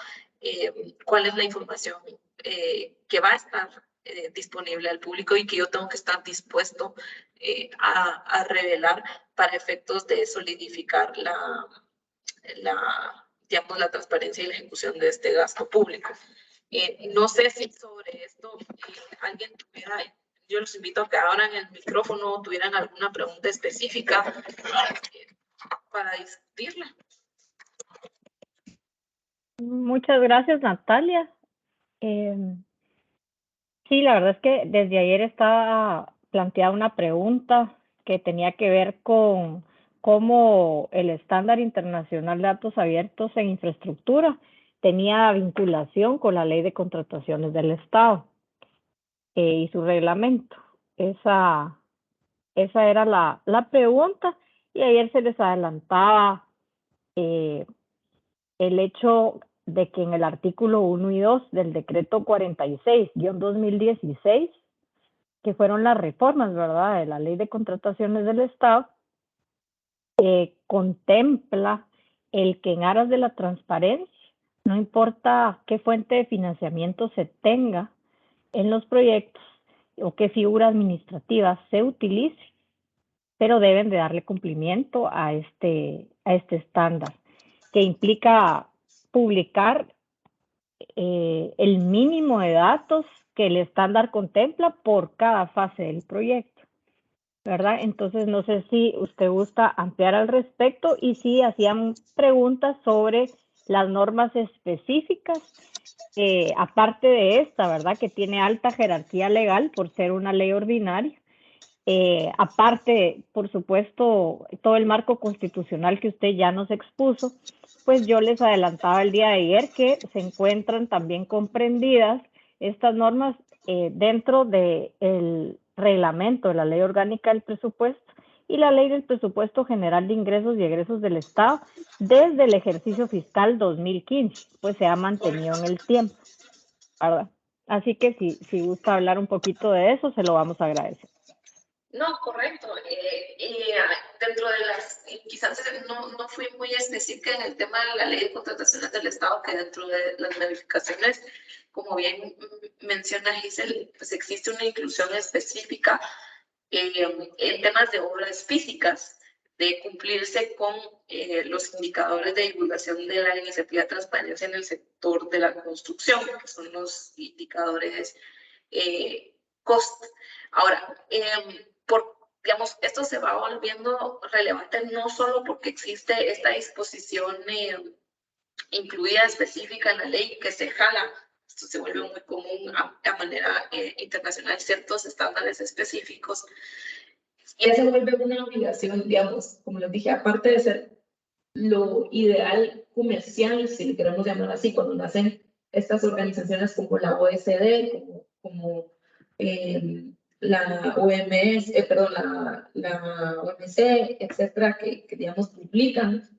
cuál es la información que va a estar disponible al público y que yo tengo que estar dispuesto a revelar para efectos de solidificar digamos, la transparencia y la ejecución de este gasto público. No sé si sobre esto alguien tuviera, yo los invito a que abran el micrófono o tuvieran alguna pregunta específica para discutirla. Muchas gracias, Natalia. Sí, la verdad es que desde ayer estaba planteada una pregunta que tenía que ver con cómo el estándar internacional de datos abiertos en infraestructura tenía vinculación con la ley de contrataciones del Estado y su reglamento. Esa era la pregunta y ayer se les adelantaba el hecho de que en el artículo 1 y 2 del decreto 46-2016, que fueron las reformas, ¿verdad?, de la ley de contrataciones del Estado, contempla el que en aras de la transparencia, no importa qué fuente de financiamiento se tenga en los proyectos o qué figura administrativa se utilice, pero deben de darle cumplimiento a este estándar, que implica publicar el mínimo de datos que el estándar contempla por cada fase del proyecto, ¿verdad? Entonces, no sé si usted gusta ampliar al respecto y si hacían preguntas sobre las normas específicas, aparte de esta, ¿verdad? Que tiene alta jerarquía legal por ser una ley ordinaria. Aparte, por supuesto, todo el marco constitucional que usted ya nos expuso, pues yo les adelantaba el día de ayer que se encuentran también comprendidas estas normas dentro del reglamento de la Ley Orgánica del Presupuesto y la Ley del Presupuesto General de Ingresos y Egresos del Estado desde el ejercicio fiscal 2015, pues se ha mantenido en el tiempo, ¿verdad? Así que si gusta hablar un poquito de eso, se lo vamos a agradecer. No, correcto. Dentro de las, quizás no fui muy específica en el tema de la ley de contrataciones del Estado, que dentro de las verificaciones, como bien menciona Giselle, pues existe una inclusión específica en temas de obras físicas, de cumplirse con los indicadores de divulgación de la iniciativa de transparencia en el sector de la construcción, que son los indicadores COST. Ahora, digamos, esto se va volviendo relevante no solo porque existe esta disposición incluida específica en la ley que se jala, esto se vuelve muy común a manera internacional, ciertos estándares específicos, y eso se vuelve una obligación, digamos, como les dije, aparte de ser lo ideal comercial, si le queremos llamar así, cuando nacen estas organizaciones como la OSD, como la OMS, la OMC, etcétera, que digamos publican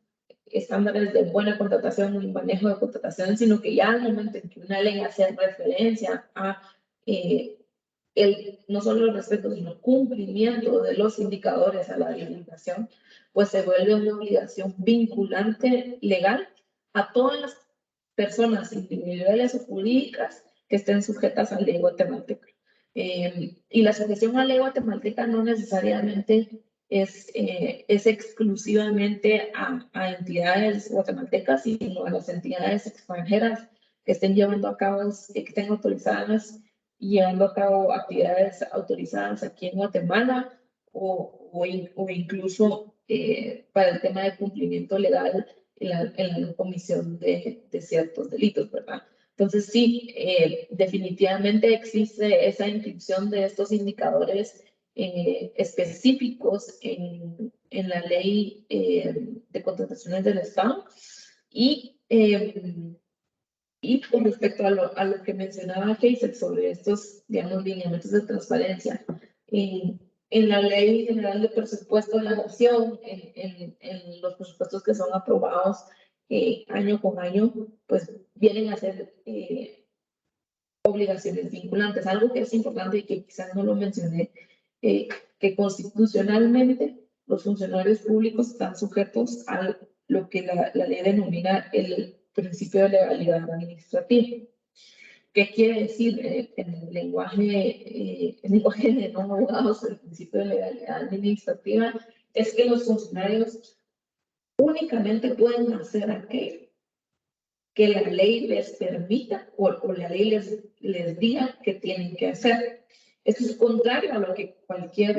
estándares de buena contratación y manejo de contratación, sino que ya al momento en que una ley hace referencia a no solo el respeto, sino cumplimiento de los indicadores a la divulgación, pues se vuelve una obligación vinculante legal a todas las personas individuales o jurídicas que estén sujetas a la ley guatemalteca. Y la sujeción a la ley guatemalteca no necesariamente es exclusivamente a entidades guatemaltecas, sino a las entidades extranjeras que estén llevando a cabo, que estén autorizadas y llevando a cabo actividades autorizadas aquí en Guatemala o incluso para el tema de cumplimiento legal en la comisión de ciertos delitos, ¿verdad? Entonces, sí, definitivamente existe esa inscripción de estos indicadores específicos en la ley de contrataciones del Estado y con respecto a lo que mencionaba Hazel sobre estos, digamos, lineamientos de transparencia, en la Ley General de Presupuesto de la Nación, en los presupuestos que son aprobados año con año, pues vienen a ser obligaciones vinculantes. Algo que es importante y que quizás no lo mencioné, que constitucionalmente los funcionarios públicos están sujetos a lo que la ley denomina el principio de legalidad administrativa. ¿Qué quiere decir en el lenguaje de no abogados? El principio de legalidad administrativa es que los funcionarios únicamente pueden hacer aquello que la ley les permita o la ley les diga que tienen que hacer. Esto es contrario a lo que cualquier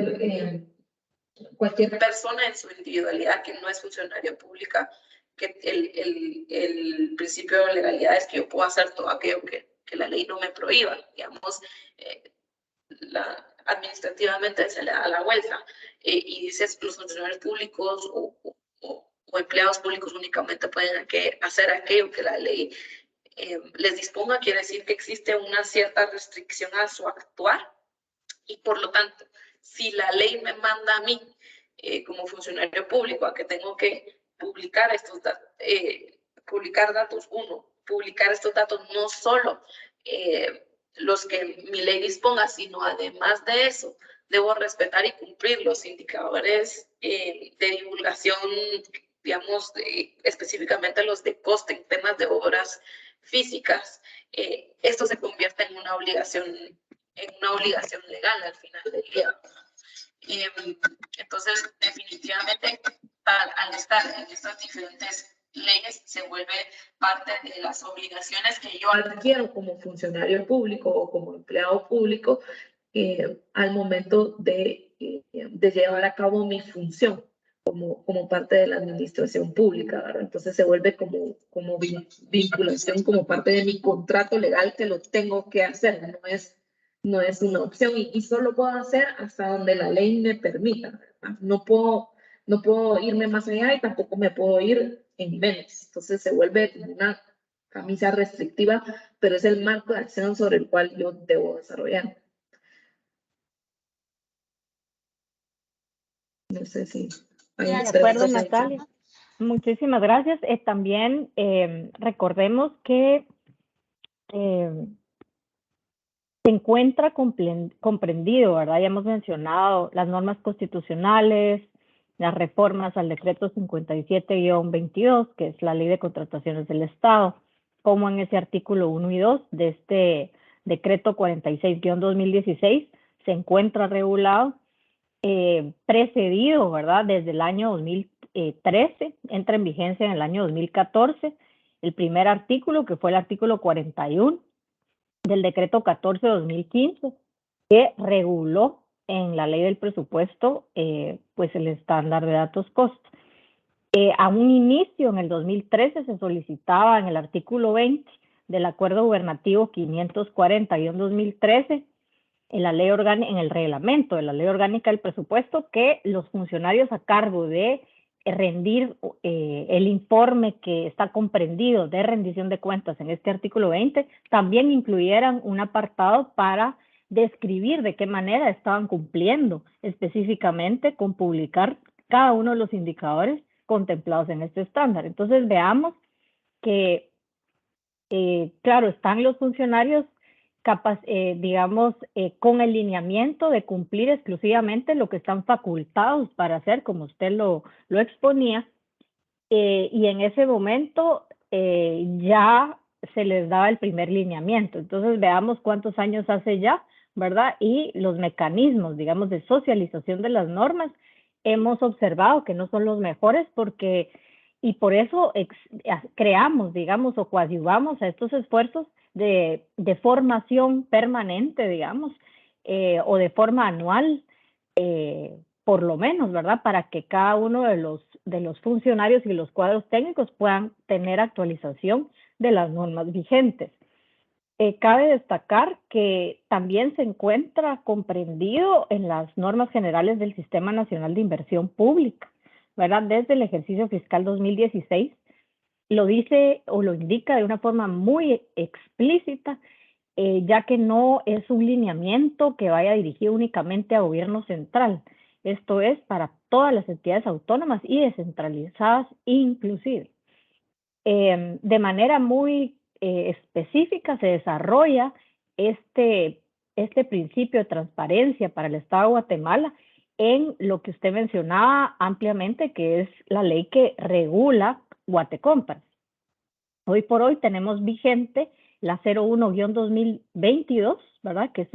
persona en su individualidad que no es funcionario pública, que el principio de legalidad es que yo puedo hacer todo aquello que la ley no me prohíba, digamos, administrativamente se le da la vuelta y dices los funcionarios públicos o empleados públicos únicamente pueden hacer aquello que la ley les disponga. Quiere decir que existe una cierta restricción a su actuar y por lo tanto, si la ley me manda a mí como funcionario público a que tengo que publicar estos datos, publicar estos datos no solo los que mi ley disponga, sino además de eso, debo respetar y cumplir los indicadores de divulgación, digamos, específicamente los de coste en temas de obras físicas. Esto se convierte en una obligación legal al final del día. Entonces, definitivamente, al estar en estas diferentes leyes, se vuelve parte de las obligaciones que yo adquiero como funcionario público o como empleado público al momento de llevar a cabo mi función como parte de la administración pública, ¿verdad? Entonces se vuelve como vinculación, como parte de mi contrato legal que lo tengo que hacer, no es una opción y solo puedo hacer hasta donde la ley me permita, ¿verdad? No puedo irme más allá y tampoco me puedo ir en menos. Entonces se vuelve una camisa restrictiva, pero es el marco de acción sobre el cual yo debo desarrollar. No sé si... De acuerdo, Natalia. Muchísimas gracias. También recordemos que se encuentra comprendido, ¿verdad? Ya hemos mencionado las normas constitucionales, las reformas al decreto 57-22, que es la ley de contrataciones del Estado, como en ese artículo 1 y 2 de este decreto 46-2016 se encuentra regulado, precedido, ¿verdad? Desde el año 2013, entra en vigencia en el año 2014, el primer artículo, que fue el artículo 41 del decreto 14-2015, que reguló en la ley del presupuesto pues el estándar de datos costo. A un inicio, en el 2013, se solicitaba en el artículo 20 del acuerdo gubernativo 540-2013, en el reglamento de la ley orgánica del presupuesto, que los funcionarios a cargo de rendir el informe que está comprendido de rendición de cuentas en este artículo 20, también incluyeran un apartado para describir de qué manera estaban cumpliendo específicamente con publicar cada uno de los indicadores contemplados en este estándar. Entonces veamos que, claro, están los funcionarios con el lineamiento de cumplir exclusivamente lo que están facultados para hacer, como usted lo exponía, y en ese momento ya se les daba el primer lineamiento. Entonces veamos cuántos años hace ya, ¿verdad? Y los mecanismos, digamos, de socialización de las normas, hemos observado que no son los mejores y por eso creamos, digamos, o coadyuvamos a estos esfuerzos de formación permanente, digamos, o de forma anual, por lo menos, ¿verdad? Para que cada uno de los funcionarios y los cuadros técnicos puedan tener actualización de las normas vigentes. Cabe destacar que también se encuentra comprendido en las normas generales del Sistema Nacional de Inversión Pública, ¿verdad? Desde el ejercicio fiscal 2016, lo dice o lo indica de una forma muy explícita, ya que no es un lineamiento que vaya dirigido únicamente a gobierno central. Esto es para todas las entidades autónomas y descentralizadas inclusive. De manera muy específica se desarrolla este principio de transparencia para el Estado de Guatemala en lo que usted mencionaba ampliamente, que es la ley que regula Guatecompras. Hoy por hoy tenemos vigente la 01-2022, ¿verdad? Que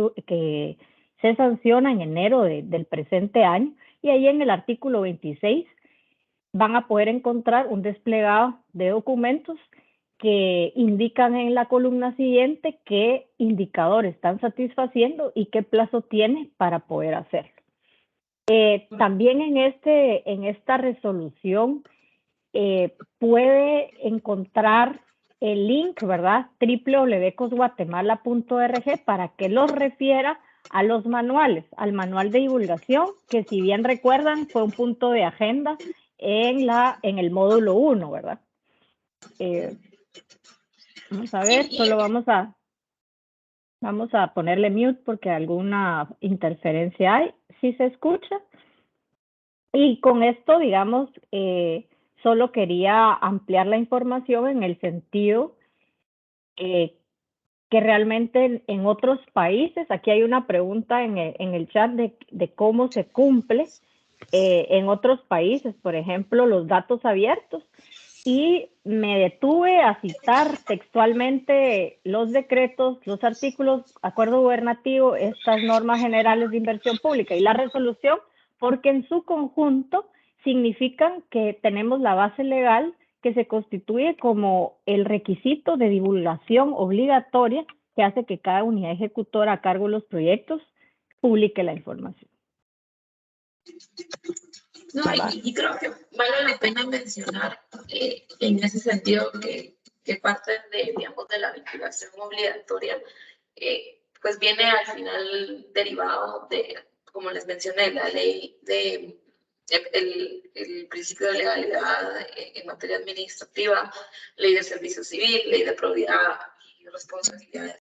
se sanciona en enero del presente año, y ahí en el artículo 26 van a poder encontrar un desplegado de documentos que indican en la columna siguiente qué indicadores están satisfaciendo y qué plazo tiene para poder hacerlo. También en esta resolución puede encontrar el link, ¿verdad? www.cosguatemala.org para que los refiera a los manuales, al manual de divulgación, que si bien recuerdan fue un punto de agenda en el módulo 1, ¿verdad? Vamos a ver, solo vamos a ponerle mute porque alguna interferencia hay. ¿Sí se escucha? Y con esto, digamos, solo quería ampliar la información en el sentido que realmente en otros países, aquí hay una pregunta en el chat de cómo se cumple en otros países, por ejemplo, los datos abiertos. Y me detuve a citar textualmente los decretos, los artículos, acuerdo gubernativo, estas normas generales de inversión pública y la resolución, porque en su conjunto significan que tenemos la base legal que se constituye como el requisito de divulgación obligatoria que hace que cada unidad ejecutora a cargo de los proyectos publique la información. No, y creo que vale la pena mencionar en ese sentido que parte de, digamos, de la vinculación obligatoria, pues viene al final derivado de, como les mencioné, la ley de el principio de legalidad en materia administrativa, ley de servicio civil, ley de probidad y responsabilidades.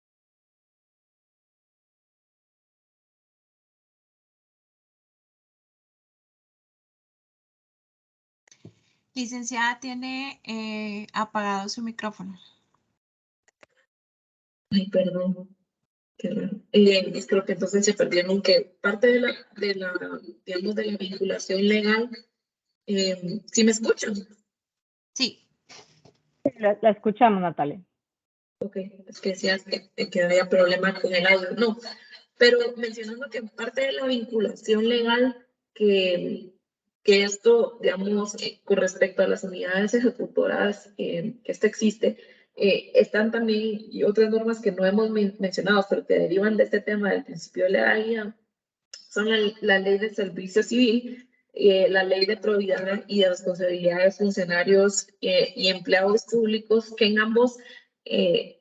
Licenciada, tiene apagado su micrófono. Ay, perdón. Qué raro. Creo que entonces se perdieron que parte de la digamos, de la vinculación legal. ¿Sí me escuchan? Sí. La escuchamos, Natalia. Ok, es que decías que había problema con el audio. No, pero mencionando que parte de la vinculación legal que esto, digamos, con respecto a las unidades ejecutoras, que esto existe, están también y otras normas que no hemos mencionado, pero que derivan de este tema del principio de legalidad, son la ley de servicio civil, la ley de probidad y de responsabilidad de funcionarios y empleados públicos, que en ambos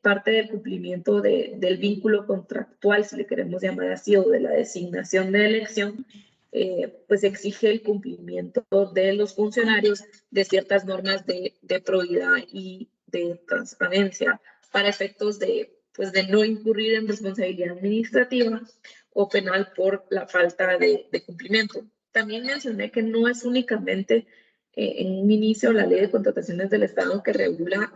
parte del cumplimiento del vínculo contractual, si le queremos llamar así, o de la designación de elección, pues exige el cumplimiento de los funcionarios de ciertas normas de probidad y de transparencia para efectos de, pues, de no incurrir en responsabilidad administrativa o penal por la falta de cumplimiento. También mencioné que no es únicamente en un inicio la ley de contrataciones del Estado que regula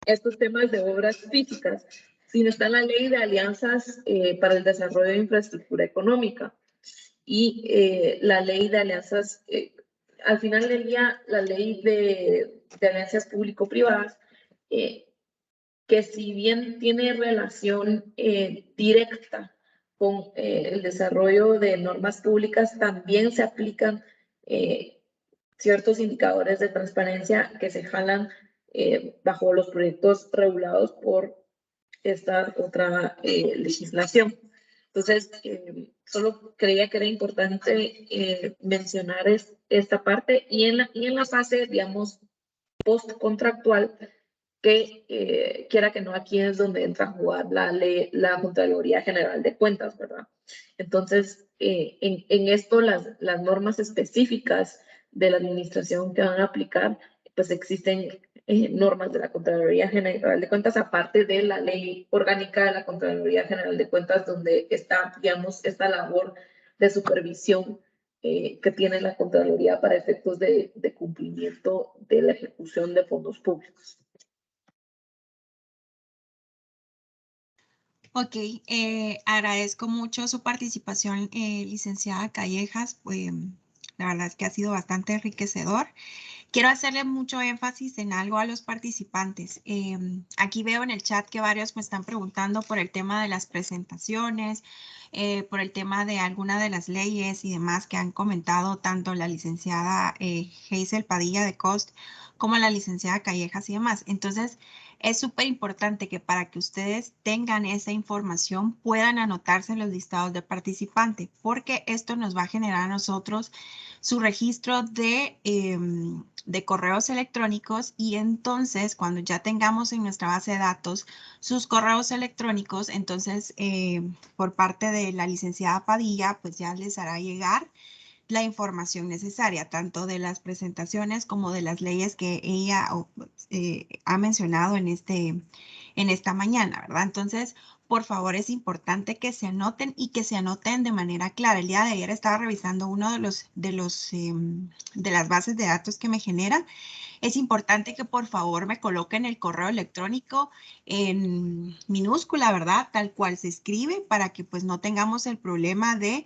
estos temas de obras físicas, sino está la ley de alianzas para el desarrollo de infraestructura económica y la ley de alianzas, al final del día, la ley de alianzas público-privadas, que si bien tiene relación directa con el desarrollo de normas públicas, también se aplican ciertos indicadores de transparencia que se jalan bajo los proyectos regulados por esta otra legislación. Entonces, solo creía que era importante mencionar esta parte y en la fase, digamos, postcontractual, que quiera que no, aquí es donde entra a jugar la Contraloría General de Cuentas, ¿verdad? Entonces, en esto las normas específicas de la administración que van a aplicar, pues existen normas de la Contraloría General de Cuentas, aparte de la ley orgánica de la Contraloría General de Cuentas, donde está, digamos, esta labor de supervisión que tiene la Contraloría para efectos de cumplimiento de la ejecución de fondos públicos. Ok, agradezco mucho su participación, licenciada Callejas. La verdad es que ha sido bastante enriquecedor. Quiero hacerle mucho énfasis en algo a los participantes. Aquí veo en el chat que varios me están preguntando por el tema de las presentaciones, por el tema de alguna de las leyes y demás que han comentado tanto la licenciada Hazel Padilla de COST como la licenciada Callejas y demás. Entonces, es súper importante que para que ustedes tengan esa información puedan anotarse en los listados de participantes, porque esto nos va a generar a nosotros su registro de correos electrónicos, y entonces cuando ya tengamos en nuestra base de datos sus correos electrónicos, entonces por parte de la licenciada Padilla, pues ya les hará llegar la información necesaria, tanto de las presentaciones como de las leyes que ella ha mencionado en esta mañana, ¿verdad? Entonces, por favor, es importante que se anoten y que se anoten de manera clara. El día de ayer estaba revisando uno de las bases de datos que me generan. Es importante que por favor me coloquen el correo electrónico en minúscula, ¿verdad? Tal cual se escribe, para que pues no tengamos el problema de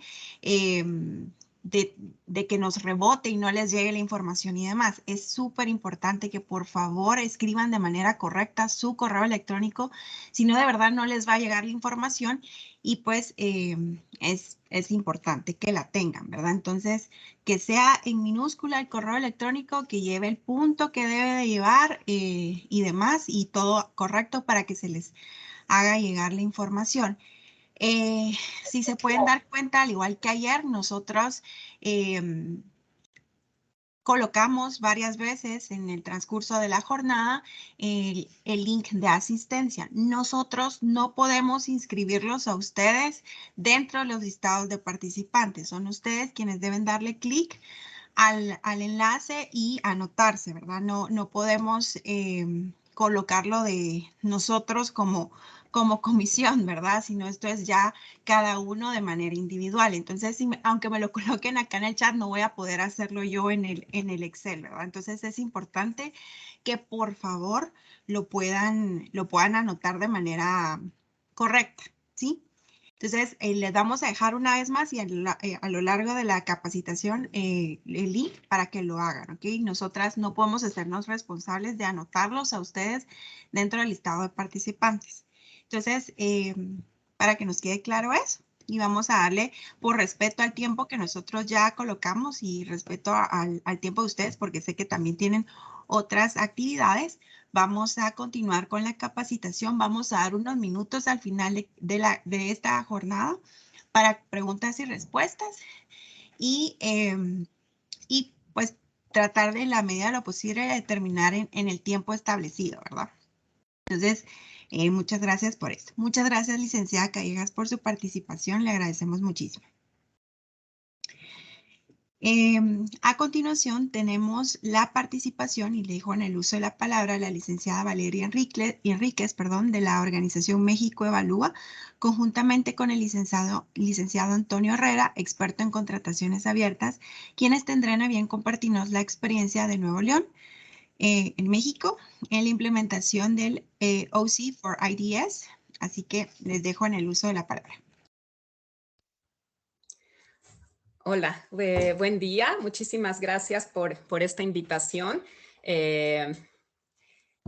que nos rebote y no les llegue la información y demás. Es súper importante que por favor escriban de manera correcta su correo electrónico, si no de verdad no les va a llegar la información, y pues es importante que la tengan, ¿verdad? Entonces, que sea en minúscula el correo electrónico, que lleve el punto que debe de llevar y demás, y todo correcto para que se les haga llegar la información. Si se pueden dar cuenta, al igual que ayer, nosotros colocamos varias veces en el transcurso de la jornada el link de asistencia. Nosotros no podemos inscribirlos a ustedes dentro de los listados de participantes. Son ustedes quienes deben darle clic al enlace y anotarse, ¿verdad? No podemos colocarlo de nosotros como comisión, ¿verdad? Sino esto es ya cada uno de manera individual. Entonces, aunque me lo coloquen acá en el chat, no voy a poder hacerlo yo en el Excel, ¿verdad? Entonces, es importante que por favor lo puedan anotar de manera correcta, ¿sí? Entonces, les vamos a dejar una vez más y a lo largo de la capacitación el link para que lo hagan, ¿ok? Nosotras no podemos hacernos responsables de anotarlos a ustedes dentro del listado de participantes. Entonces, para que nos quede claro eso, y vamos a darle por respeto al tiempo que nosotros ya colocamos y respeto al tiempo de ustedes, porque sé que también tienen otras actividades. Vamos a continuar con la capacitación. Vamos a dar unos minutos al final de esta jornada para preguntas y respuestas y pues tratar de la medida de lo posible de terminar en el tiempo establecido, ¿verdad? Entonces, muchas gracias por esto. Muchas gracias, licenciada Callejas, por su participación. Le agradecemos muchísimo. A continuación tenemos la participación, y le dejo en el uso de la palabra a la licenciada Valeria Enríquez, de la organización México Evalúa, conjuntamente con el licenciado Antonio Herrera, experto en contrataciones abiertas, quienes tendrán a bien compartirnos la experiencia de Nuevo León en México en la implementación del OC for IDS. Así que les dejo en el uso de la palabra. Hola, buen día. Muchísimas gracias por esta invitación.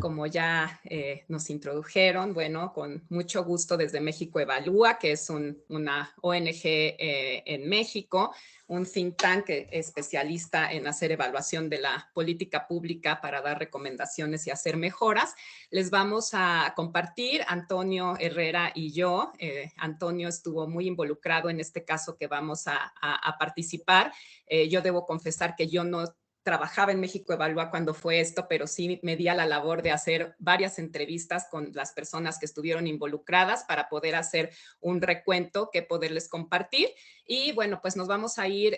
Como ya nos introdujeron, bueno, con mucho gusto desde México Evalúa, que es una ONG en México, un think tank especialista en hacer evaluación de la política pública para dar recomendaciones y hacer mejoras. Les vamos a compartir, Antonio Herrera y yo. Antonio estuvo muy involucrado en este caso que vamos a participar. Yo debo confesar que yo no trabajaba en México Evalúa cuando fue esto, pero sí me di a la labor de hacer varias entrevistas con las personas que estuvieron involucradas para poder hacer un recuento que poderles compartir. Y bueno, pues nos vamos a ir,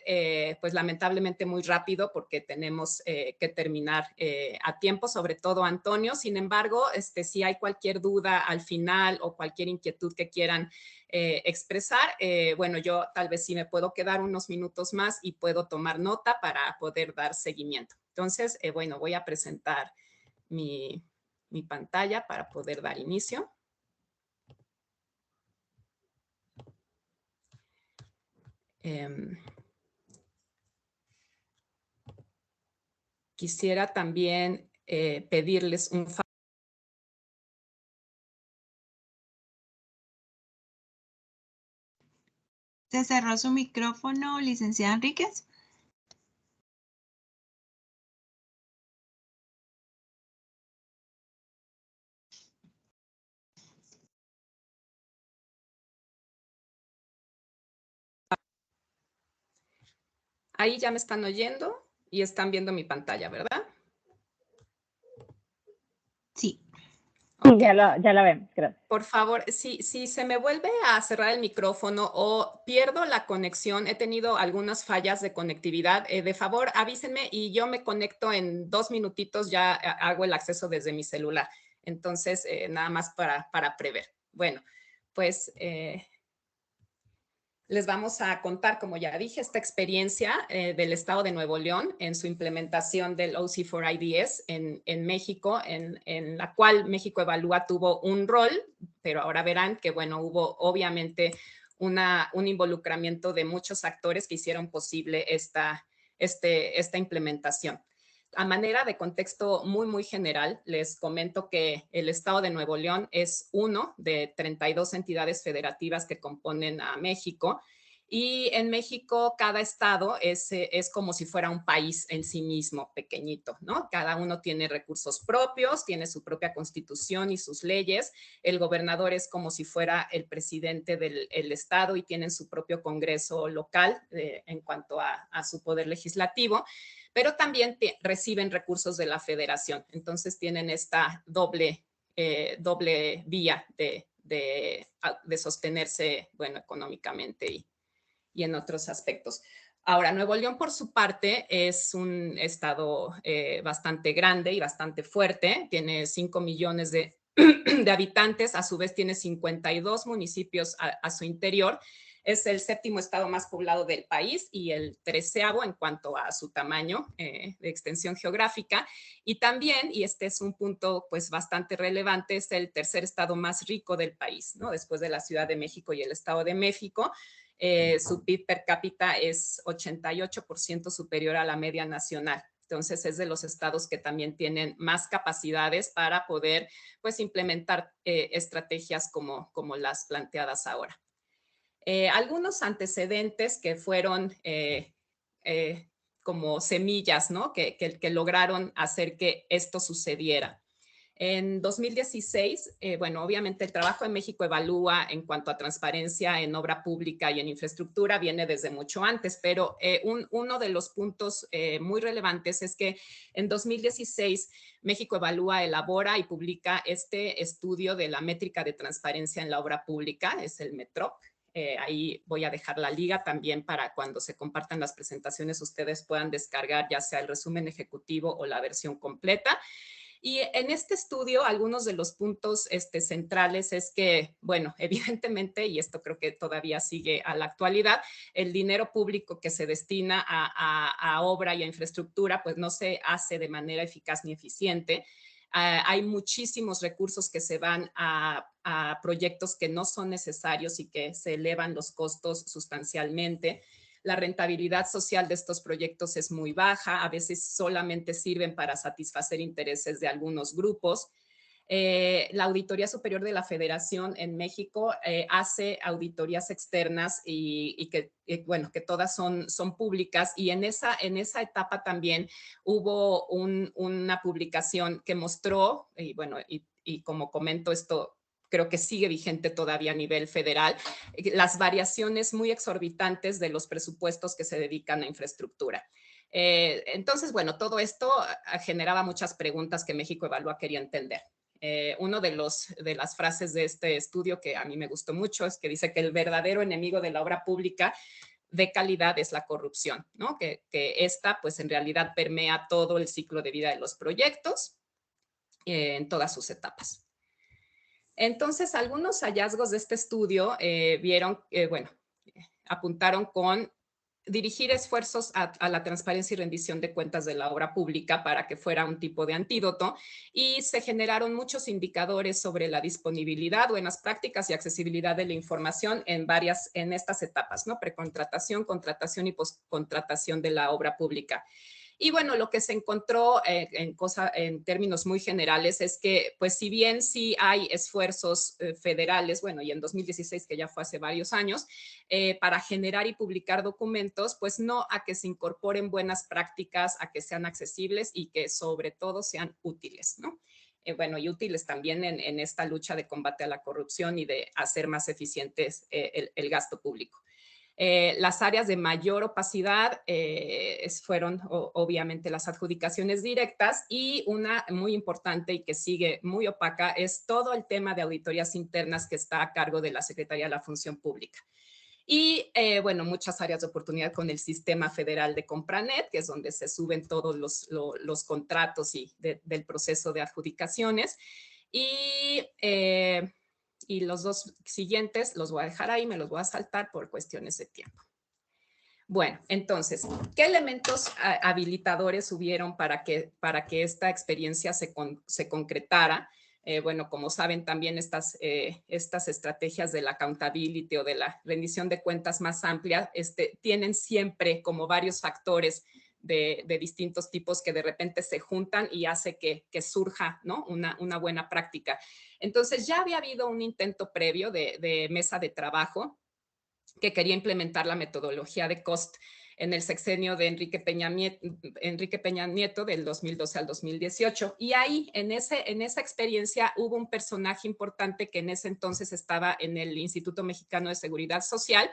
pues lamentablemente muy rápido porque tenemos que terminar a tiempo, sobre todo Antonio. Sin embargo, si hay cualquier duda al final o cualquier inquietud que quieran expresar, bueno, yo tal vez sí me puedo quedar unos minutos más y puedo tomar nota para poder dar seguimiento. Entonces, bueno, voy a presentar mi pantalla para poder dar inicio. Quisiera también pedirles un favor. Se cerró su micrófono, licenciada Enríquez. Ahí ya me están oyendo y están viendo mi pantalla, ¿verdad? Sí. Okay. Ya la vemos, gracias. Por favor, si se me vuelve a cerrar el micrófono o pierdo la conexión, he tenido algunas fallas de conectividad, de favor avísenme y yo me conecto en 2 minutitos, ya hago el acceso desde mi celular. Entonces, nada más para prever. Bueno, pues les vamos a contar, como ya dije, esta experiencia del Estado de Nuevo León en su implementación del OC4IDS en México, en la cual México Evalúa tuvo un rol, pero ahora verán que, bueno, hubo obviamente un involucramiento de muchos actores que hicieron posible esta implementación. A manera de contexto muy general, les comento que el Estado de Nuevo León es uno de 32 entidades federativas que componen a México. Y en México, cada estado es como si fuera un país en sí mismo, pequeñito, ¿no? Cada uno tiene recursos propios, tiene su propia constitución y sus leyes. El gobernador es como si fuera el presidente del estado y tienen su propio congreso local en cuanto a su poder legislativo, pero también reciben recursos de la federación. Entonces tienen esta doble vía de sostenerse, bueno, económicamente y en otros aspectos. Ahora, Nuevo León, por su parte, es un estado bastante grande y bastante fuerte. Tiene 5 millones de habitantes. A su vez, tiene 52 municipios a su interior. Es el 7º estado más poblado del país y el 13º en cuanto a su tamaño de extensión geográfica. Y también, y este es un punto pues bastante relevante, es el 3er estado más rico del país, ¿no? Después de la Ciudad de México y el Estado de México. Su PIB per cápita es 88% superior a la media nacional. Entonces, es de los estados que también tienen más capacidades para poder pues, implementar estrategias como las planteadas ahora. Algunos antecedentes que fueron como semillas, ¿no? que lograron hacer que esto sucediera. En 2016, bueno, obviamente el trabajo de México Evalúa en cuanto a transparencia en obra pública y en infraestructura viene desde mucho antes, pero uno de los puntos muy relevantes es que en 2016 México Evalúa elabora y publica este estudio de la métrica de transparencia en la obra pública, es el METROP. Ahí voy a dejar la liga también para cuando se compartan las presentaciones ustedes puedan descargar ya sea el resumen ejecutivo o la versión completa. Y en este estudio, algunos de los puntos centrales es que, bueno, evidentemente, y esto creo que todavía sigue a la actualidad, el dinero público que se destina a obra y a infraestructura, pues no se hace de manera eficaz ni eficiente. Hay muchísimos recursos que se van a proyectos que no son necesarios y que se elevan los costos sustancialmente. La rentabilidad social de estos proyectos es muy baja, a veces solamente sirven para satisfacer intereses de algunos grupos. La Auditoría Superior de la Federación en México hace auditorías externas y que, bueno, que todas son públicas y en esa etapa también hubo una publicación que mostró, y bueno, y como comento esto, creo que sigue vigente todavía a nivel federal, las variaciones muy exorbitantes de los presupuestos que se dedican a infraestructura. Entonces, bueno, todo esto generaba muchas preguntas que México Evalúa quería entender. Uno de las frases de este estudio que a mí me gustó mucho es que dice que el verdadero enemigo de la obra pública de calidad es la corrupción, ¿no? Que esta, pues en realidad permea todo el ciclo de vida de los proyectos en todas sus etapas. Entonces, algunos hallazgos de este estudio vieron, bueno, apuntaron con dirigir esfuerzos a la transparencia y rendición de cuentas de la obra pública para que fuera un tipo de antídoto, y se generaron muchos indicadores sobre la disponibilidad, buenas prácticas y accesibilidad de la información en estas etapas, ¿no? Precontratación, contratación y postcontratación de la obra pública. Y bueno, lo que se encontró en términos muy generales es que, pues si bien sí hay esfuerzos federales, bueno, y en 2016, que ya fue hace varios años, para generar y publicar documentos, pues no a que se incorporen buenas prácticas, a que sean accesibles y que sobre todo sean útiles, ¿no? Bueno, y útiles también en esta lucha de combate a la corrupción y de hacer más eficientes el gasto público. Las áreas de mayor opacidad fueron obviamente las adjudicaciones directas, y una muy importante y que sigue muy opaca es todo el tema de auditorías internas que está a cargo de la Secretaría de la Función Pública. Y bueno, muchas áreas de oportunidad con el sistema federal de Compranet, que es donde se suben todos los contratos del proceso de adjudicaciones. Y los dos siguientes los voy a dejar ahí, me los voy a saltar por cuestiones de tiempo. Bueno, entonces, ¿qué elementos habilitadores hubieron para que esta experiencia se concretara? Bueno, como saben, también estas estrategias de la accountability o de la rendición de cuentas más amplia tienen siempre como varios factores de distintos tipos que de repente se juntan y hace que surja, ¿no? una buena práctica. Entonces, ya había habido un intento previo de mesa de trabajo que quería implementar la metodología de COST en el sexenio de Enrique Peña Nieto del 2012 al 2018. Y ahí, en esa experiencia, hubo un personaje importante que en ese entonces estaba en el Instituto Mexicano de Seguridad Social,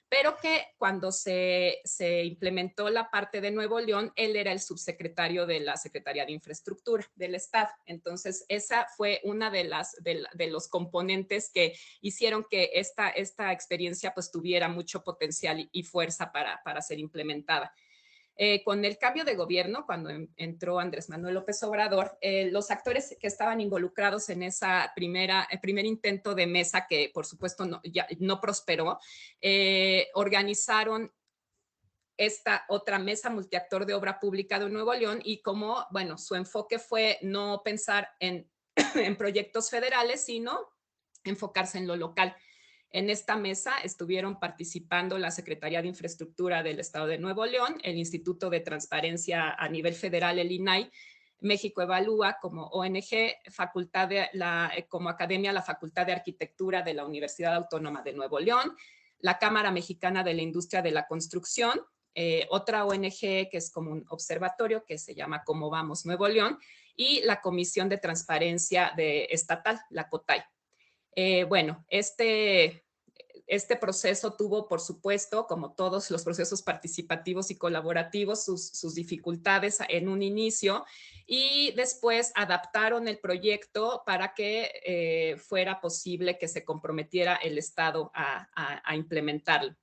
pero que cuando se implementó la parte de Nuevo León, él era el subsecretario de la Secretaría de Infraestructura del Estado. Entonces, esa fue una de los componentes que hicieron que esta experiencia pues tuviera mucho potencial y fuerza para ser implementada. Con el cambio de gobierno, cuando entró Andrés Manuel López Obrador, los actores que estaban involucrados en esa primer intento de mesa, que por supuesto no prosperó, organizaron esta otra mesa multiactor de obra pública de Nuevo León, y como, bueno, su enfoque fue no pensar en proyectos federales, sino enfocarse en lo local. En esta mesa estuvieron participando la Secretaría de Infraestructura del Estado de Nuevo León, el Instituto de Transparencia a nivel federal, el INAI, México Evalúa como ONG, como academia, la Facultad de Arquitectura de la Universidad Autónoma de Nuevo León, la Cámara Mexicana de la Industria de la Construcción, otra ONG que es como un observatorio que se llama Cómo Vamos Nuevo León, y la Comisión de Transparencia Estatal, la COTAI. Bueno, este proceso tuvo, por supuesto, como todos los procesos participativos y colaborativos, sus dificultades en un inicio, y después adaptaron el proyecto para que fuera posible que se comprometiera el Estado a implementarlo.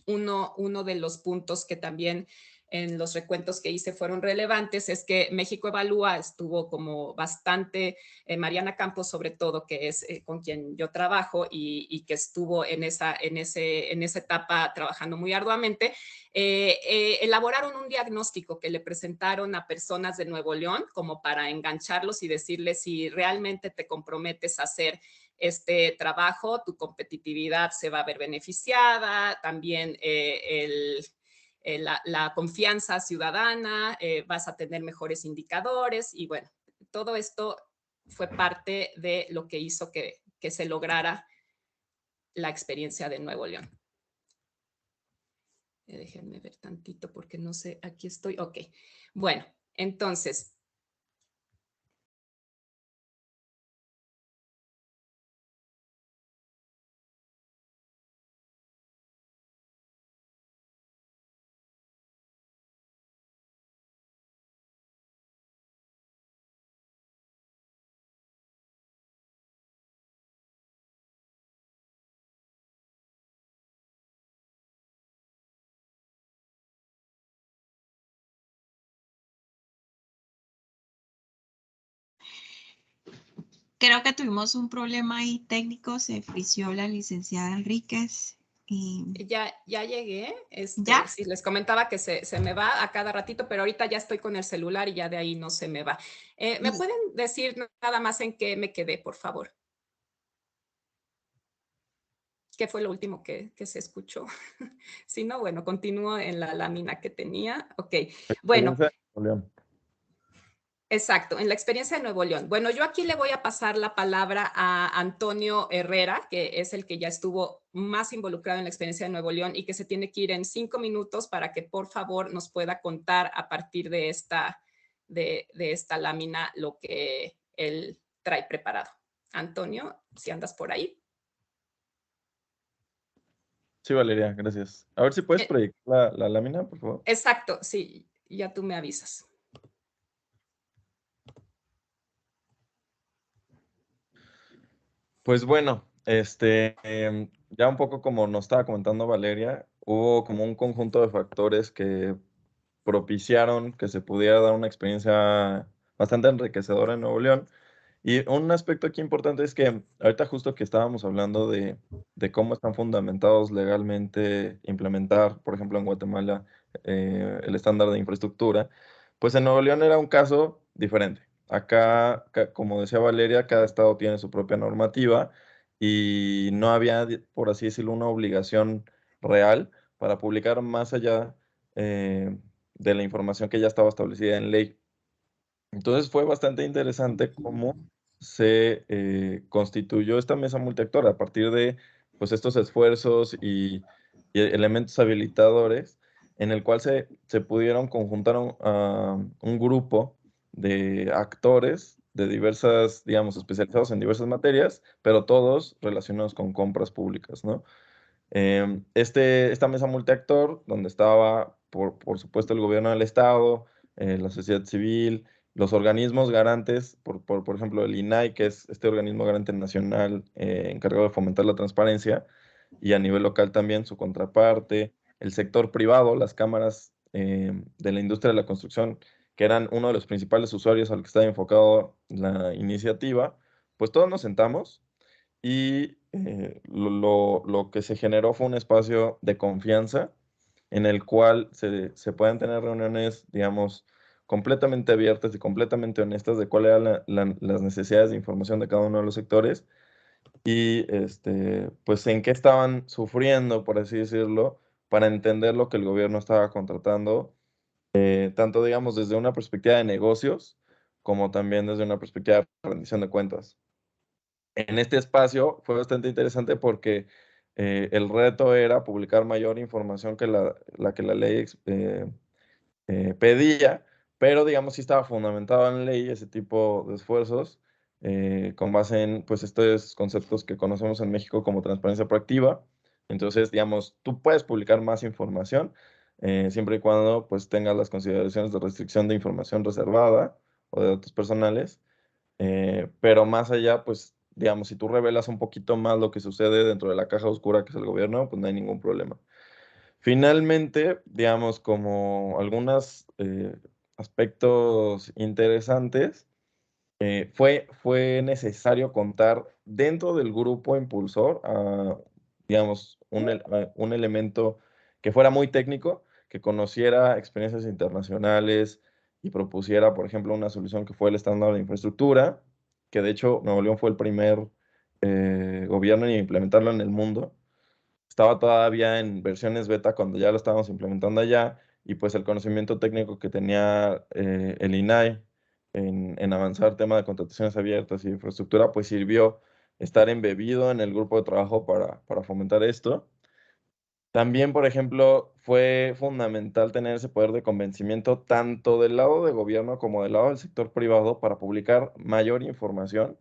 Uno de los puntos que también en los recuentos que hice fueron relevantes es que México Evalúa estuvo como bastante, Mariana Campos sobre todo, que es con quien yo trabajo y que estuvo en esa etapa trabajando muy arduamente, elaboraron un diagnóstico que le presentaron a personas de Nuevo León como para engancharlos y decirles: si realmente te comprometes a hacer este trabajo, tu competitividad se va a ver beneficiada, también la confianza ciudadana, vas a tener mejores indicadores, y bueno, todo esto fue parte de lo que hizo que se lograra la experiencia de Nuevo León. Déjenme ver tantito porque no sé, aquí estoy, ok. Bueno, entonces, creo que tuvimos un problema ahí técnico, se frició la licenciada Enríquez. Ya llegué. ¿Ya? Sí, les comentaba que se me va a cada ratito, pero ahorita ya estoy con el celular y ya de ahí no se me va. ¿Me pueden decir nada más en qué me quedé, por favor? ¿Qué fue lo último que se escuchó? Si no, bueno, continúo en la lámina que tenía. Ok, bueno. Exacto, en la experiencia de Nuevo León. Bueno, yo aquí le voy a pasar la palabra a Antonio Herrera, que es el que ya estuvo más involucrado en la experiencia de Nuevo León y que se tiene que ir en 5 minutos para que por favor nos pueda contar a partir de esta lámina lo que él trae preparado. Antonio, si andas por ahí. Sí, Valeria, gracias. A ver si puedes proyectar la lámina, por favor. Exacto, sí, ya tú me avisas. Pues bueno, ya un poco como nos estaba comentando Valeria, hubo como un conjunto de factores que propiciaron que se pudiera dar una experiencia bastante enriquecedora en Nuevo León. Y un aspecto aquí importante es que ahorita justo que estábamos hablando de cómo están fundamentados legalmente implementar, por ejemplo, en Guatemala, el estándar de infraestructura, pues en Nuevo León era un caso diferente. Acá, como decía Valeria, cada estado tiene su propia normativa y no había, por así decirlo, una obligación real para publicar más allá de la información que ya estaba establecida en ley. Entonces fue bastante interesante cómo se constituyó esta mesa multiactora a partir de pues, estos esfuerzos y elementos habilitadores en el cual se pudieron conjuntar un grupo de actores de diversas, digamos, especializados en diversas materias, pero todos relacionados con compras públicas, ¿no? Esta mesa multiactor, donde estaba, por supuesto, el gobierno del estado, la sociedad civil, los organismos garantes, por ejemplo, el INAI, que es este organismo garante nacional encargado de fomentar la transparencia, y a nivel local también su contraparte, el sector privado, las cámaras de la industria de la construcción, que eran uno de los principales usuarios al que estaba enfocado la iniciativa, pues todos nos sentamos y lo que se generó fue un espacio de confianza en el cual se pueden tener reuniones, digamos, completamente abiertas y completamente honestas de cuáles eran las necesidades de información de cada uno de los sectores y pues en qué estaban sufriendo, por así decirlo, para entender lo que el gobierno estaba contratando, tanto, digamos, desde una perspectiva de negocios como también desde una perspectiva de rendición de cuentas. En este espacio fue bastante interesante porque el reto era publicar mayor información que la que la ley pedía, pero digamos sí estaba fundamentado en ley ese tipo de esfuerzos con base en pues estos conceptos que conocemos en México como transparencia proactiva. Entonces, digamos, tú puedes publicar más información siempre y cuando pues tengas las consideraciones de restricción de información reservada o de datos personales. Pero más allá, pues, digamos, si tú revelas un poquito más lo que sucede dentro de la caja oscura que es el gobierno, pues no hay ningún problema. Finalmente, digamos, como algunos aspectos interesantes, fue necesario contar dentro del grupo impulsor a, digamos, un elemento que fuera muy técnico, que conociera experiencias internacionales y propusiera, por ejemplo, una solución que fue el estándar de infraestructura, que de hecho Nuevo León fue el primer gobierno en implementarlo en el mundo. Estaba todavía en versiones beta cuando ya lo estábamos implementando allá y pues el conocimiento técnico que tenía el INAI en avanzar tema de contrataciones abiertas y infraestructura, pues sirvió estar embebido en el grupo de trabajo para fomentar esto. También, por ejemplo, fue fundamental tener ese poder de convencimiento tanto del lado de gobierno como del lado del sector privado para publicar mayor información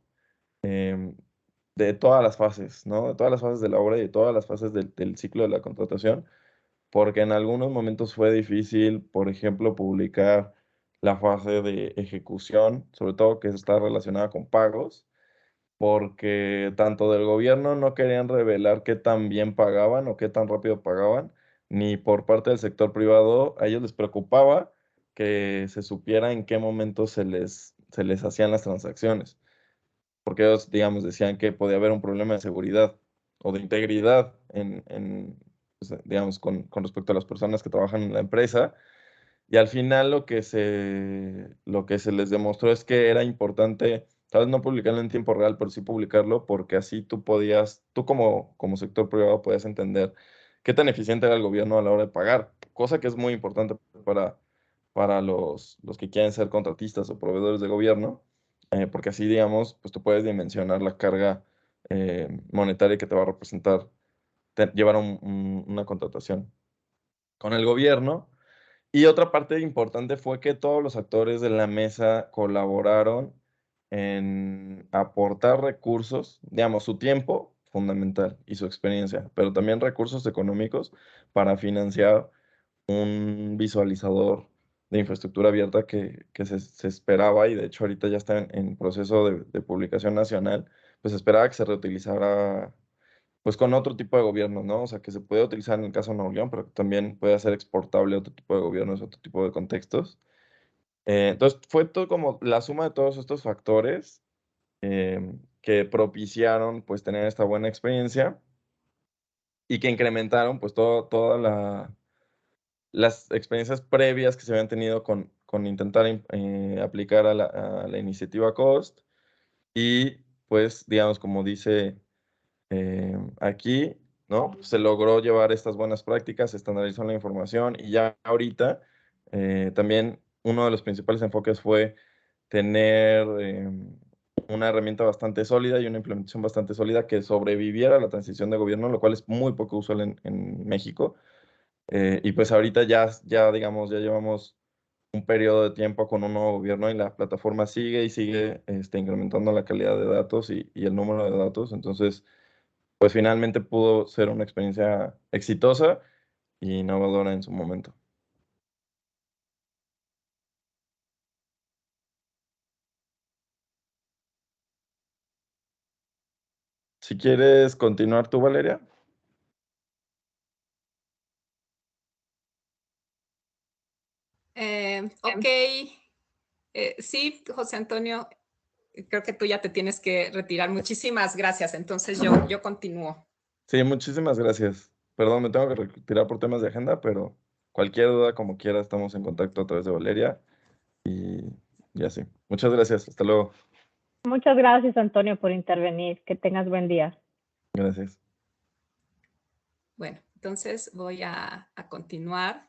de todas las fases, ¿no? De todas las fases de la obra y de todas las fases del ciclo de la contratación, porque en algunos momentos fue difícil, por ejemplo, publicar la fase de ejecución, sobre todo que está relacionada con pagos, porque tanto del gobierno no querían revelar qué tan bien pagaban o qué tan rápido pagaban, ni por parte del sector privado, a ellos les preocupaba que se supiera en qué momento se les hacían las transacciones, porque ellos, digamos, decían que podía haber un problema de seguridad. o de integridad pues, digamos, con respecto a las personas que trabajan en la empresa. Y al final lo que se les demostró es que era importante, tal vez no publicarlo en tiempo real, pero sí publicarlo, porque así tú como sector privado podías entender qué tan eficiente era el gobierno a la hora de pagar, cosa que es muy importante para los que quieren ser contratistas o proveedores de gobierno, porque así, digamos, pues tú puedes dimensionar la carga monetaria que te va a representar llevar una contratación con el gobierno. Y otra parte importante fue que todos los actores de la mesa colaboraron en aportar recursos, digamos, su tiempo fundamental y su experiencia, pero también recursos económicos para financiar un visualizador de infraestructura abierta que se esperaba, y de hecho ahorita ya está en proceso de publicación nacional. Pues se esperaba que se reutilizara pues con otro tipo de gobierno, ¿no? O sea, que se puede utilizar en el caso de Nuevo León, pero que también puede ser exportable a otro tipo de gobiernos, otro tipo de contextos. Entonces, fue todo como la suma de todos estos factores que propiciaron, pues, tener esta buena experiencia y que incrementaron, pues, todas las experiencias previas que se habían tenido con intentar aplicar a la iniciativa COST. Y, pues, digamos, como dice aquí, ¿no? Se logró llevar estas buenas prácticas, se estandarizó la información, y ya ahorita también uno de los principales enfoques fue tener una herramienta bastante sólida y una implementación bastante sólida que sobreviviera a la transición de gobierno, lo cual es muy poco usual en México. Y pues ahorita ya, digamos, ya llevamos un periodo de tiempo con un nuevo gobierno y la plataforma sigue y sigue incrementando la calidad de datos y el número de datos. Entonces, pues finalmente pudo ser una experiencia exitosa y innovadora en su momento. Si quieres continuar tú, Valeria. Ok, sí, José Antonio, creo que tú ya te tienes que retirar. Muchísimas gracias. Entonces yo continúo. Sí, muchísimas gracias. Perdón, me tengo que retirar por temas de agenda, pero cualquier duda, como quiera, estamos en contacto a través de Valeria y así. Muchas gracias. Hasta luego. Muchas gracias, Antonio, por intervenir. Que tengas buen día. Gracias. Bueno, entonces voy a continuar.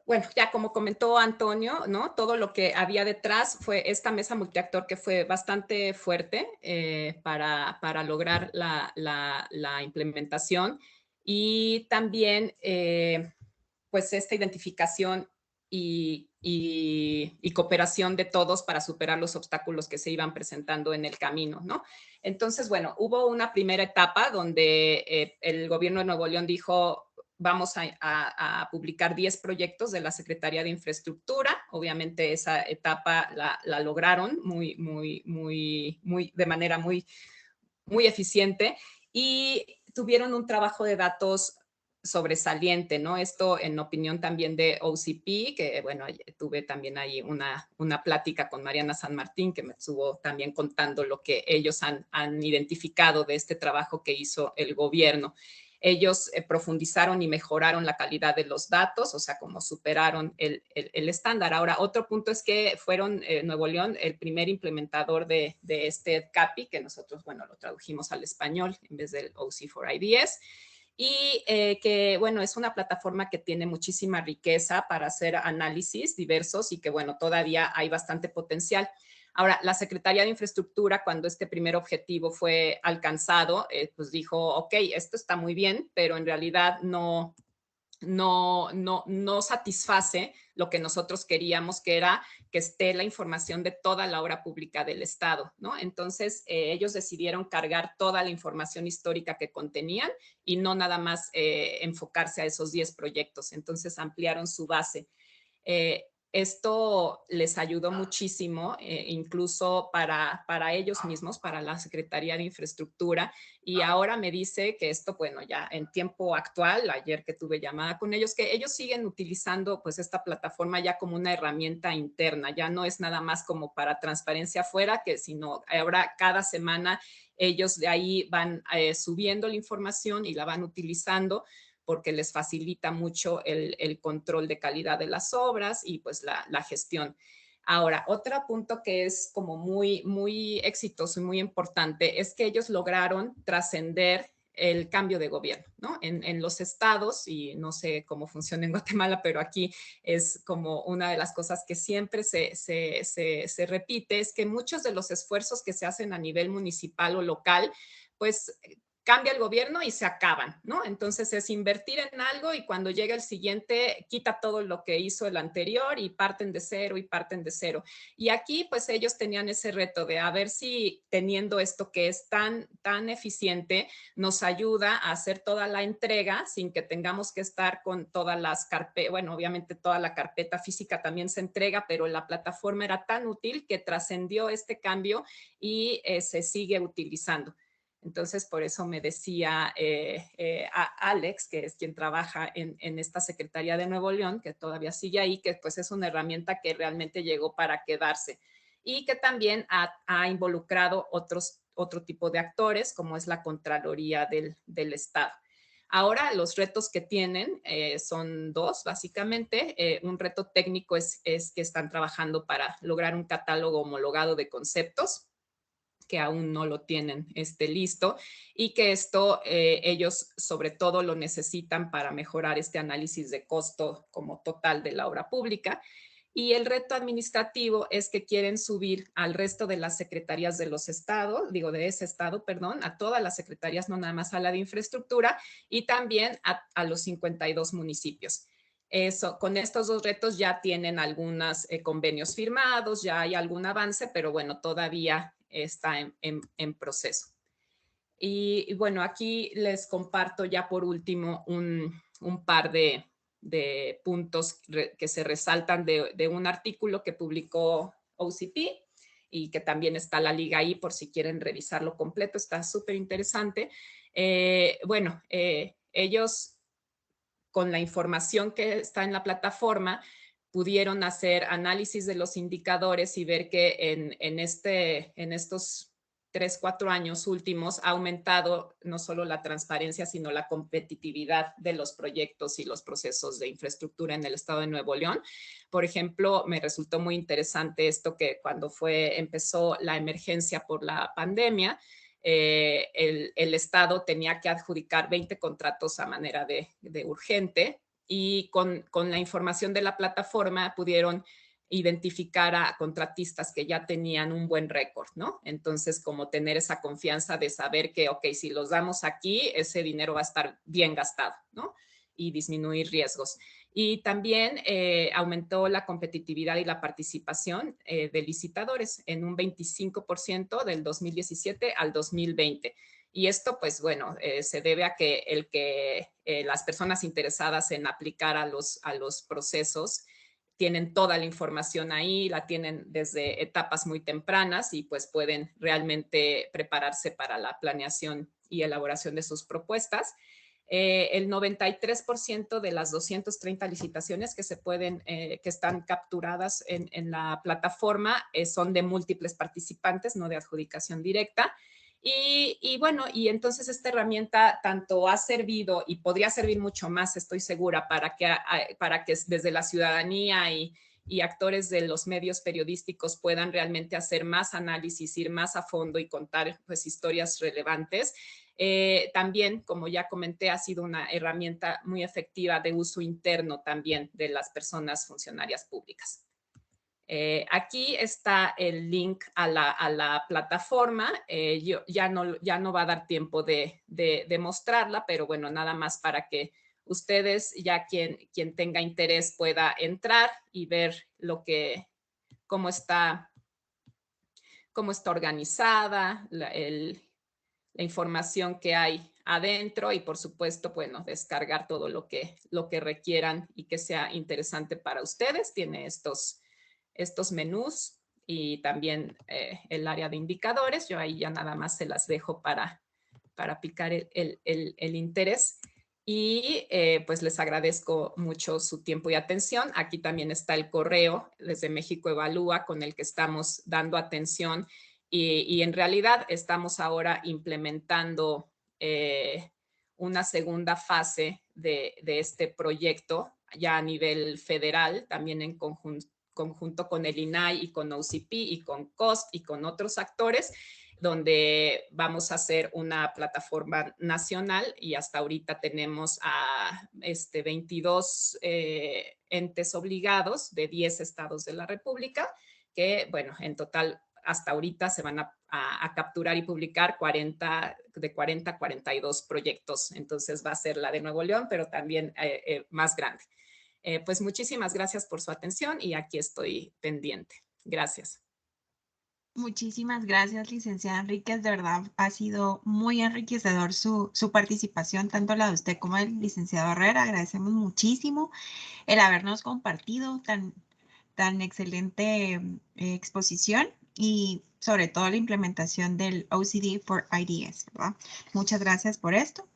Bueno, ya como comentó Antonio, ¿no? Todo lo que había detrás fue esta mesa multiactor que fue bastante fuerte para lograr la implementación, y también pues esta identificación y cooperación de todos para superar los obstáculos que se iban presentando en el camino, ¿no? Entonces, bueno, hubo una primera etapa donde el gobierno de Nuevo León dijo: vamos a publicar 10 proyectos de la Secretaría de Infraestructura. Obviamente esa etapa la lograron de manera muy eficiente, y tuvieron un trabajo de datos sobresaliente, ¿no? Esto en opinión también de OCP, que bueno, tuve también ahí una plática con Mariana San Martín, que me estuvo también contando lo que ellos han identificado de este trabajo que hizo el gobierno. Ellos profundizaron y mejoraron la calidad de los datos, o sea, como superaron el estándar. Ahora, otro punto es que fueron Nuevo León el primer implementador de este CAPI, que nosotros, bueno, lo tradujimos al español en vez del OC for IDS. Y que, bueno, es una plataforma que tiene muchísima riqueza para hacer análisis diversos y que, bueno, todavía hay bastante potencial. Ahora, la Secretaría de Infraestructura, cuando este primer objetivo fue alcanzado, pues dijo: ok, esto está muy bien, pero en realidad no satisface lo que nosotros queríamos, que era que esté la información de toda la obra pública del Estado, ¿no? Entonces, ellos decidieron cargar toda la información histórica que contenían y no nada más enfocarse a esos 10 proyectos. Entonces, ampliaron su base. esto les ayudó muchísimo, incluso para ellos mismos, para la Secretaría de Infraestructura, y ahora me dice que esto, bueno, ya en tiempo actual, ayer que tuve llamada con ellos, que ellos siguen utilizando pues esta plataforma ya como una herramienta interna, ya no es nada más como para transparencia afuera, que sino ahora cada semana ellos de ahí van subiendo la información y la van utilizando, porque les facilita mucho el control de calidad de las obras y pues la gestión. Ahora, otro punto que es como muy exitoso y muy importante es que ellos lograron trascender el cambio de gobierno, ¿no? En los estados, y no sé cómo funciona en Guatemala, pero aquí es como una de las cosas que siempre se repite, es que muchos de los esfuerzos que se hacen a nivel municipal o local, pues cambia el gobierno y se acaban, ¿no? Entonces es invertir en algo y cuando llega el siguiente quita todo lo que hizo el anterior y parten de cero y parten de cero. Y aquí pues ellos tenían ese reto de a ver si teniendo esto que es tan eficiente nos ayuda a hacer toda la entrega sin que tengamos que estar con todas las carpetas, bueno, obviamente toda la carpeta física también se entrega, pero la plataforma era tan útil que trascendió este cambio y se sigue utilizando. Entonces, por eso me decía a Alex, que es quien trabaja en esta Secretaría de Nuevo León, que todavía sigue ahí, que pues es una herramienta que realmente llegó para quedarse y que también ha involucrado otro tipo de actores, como es la Contraloría del Estado. Ahora, los retos que tienen son dos, básicamente. Un reto técnico es que están trabajando para lograr un catálogo homologado de conceptos, que aún no lo tienen listo, y que esto ellos sobre todo lo necesitan para mejorar este análisis de costo como total de la obra pública. Y el reto administrativo es que quieren subir al resto de las secretarías de los estados, digo de ese estado, perdón, a todas las secretarías, no nada más a la de infraestructura, y también a los 52 municipios. Eso, con estos dos retos ya tienen algunos convenios firmados, ya hay algún avance, pero bueno, todavía está en proceso. Y bueno, aquí les comparto ya por último un par de puntos que se resaltan de un artículo que publicó OCP y que también está la liga ahí por si quieren revisarlo completo, está súper interesante. Bueno, ellos con la información que está en la plataforma pudieron hacer análisis de los indicadores y ver que en estos 3, 4 años últimos ha aumentado no solo la transparencia, sino la competitividad de los proyectos y los procesos de infraestructura en el estado de Nuevo León. Por ejemplo, me resultó muy interesante esto que cuando empezó la emergencia por la pandemia, el Estado tenía que adjudicar 20 contratos a manera de urgente y con la información de la plataforma pudieron identificar a contratistas que ya tenían un buen récord, ¿no? Entonces, como tener esa confianza de saber que, ok, si los damos aquí, ese dinero va a estar bien gastado, ¿no? Y disminuir riesgos. Y también aumentó la competitividad y la participación de licitadores en un 25% del 2017 al 2020. Y esto, pues bueno, se debe a que las personas interesadas en aplicar a los procesos tienen toda la información ahí, la tienen desde etapas muy tempranas y pues pueden realmente prepararse para la planeación y elaboración de sus propuestas. El 93% de las 230 licitaciones que que están capturadas en la plataforma son de múltiples participantes, no de adjudicación directa. Y bueno, y entonces esta herramienta tanto ha servido y podría servir mucho más, estoy segura, para que desde la ciudadanía y actores de los medios periodísticos puedan realmente hacer más análisis, ir más a fondo y contar pues historias relevantes. También, como ya comenté, ha sido una herramienta muy efectiva de uso interno también de las personas funcionarias públicas. Aquí está el link a la plataforma. Ya no va a dar tiempo de mostrarla, pero bueno, nada más para que ustedes, ya quien tenga interés, pueda entrar y ver cómo está organizada, información que hay adentro y, por supuesto, bueno, descargar todo lo que requieran y que sea interesante para ustedes. Tiene estos menús y también el área de indicadores. Yo ahí ya nada más se las dejo para picar el interés. Y pues les agradezco mucho su tiempo y atención. Aquí también está el correo desde México Evalúa con el que estamos dando atención y en realidad estamos ahora implementando una segunda fase de este proyecto ya a nivel federal, también en conjunto con el INAI y con OCP y con COST y con otros actores, donde vamos a hacer una plataforma nacional y hasta ahorita tenemos a 22 entes obligados de 10 estados de la República, que, bueno, en total hasta ahorita se van a capturar y publicar 40 a 42 proyectos. Entonces va a ser la de Nuevo León, pero también más grande. Pues muchísimas gracias por su atención y aquí estoy pendiente. Gracias. Muchísimas gracias, licenciada Enríquez. De verdad, ha sido muy enriquecedor su participación, tanto la de usted como el licenciado Herrera. Agradecemos muchísimo el habernos compartido tan excelente exposición y sobre todo la implementación del OCD for IDS, ¿verdad? Muchas gracias por esto.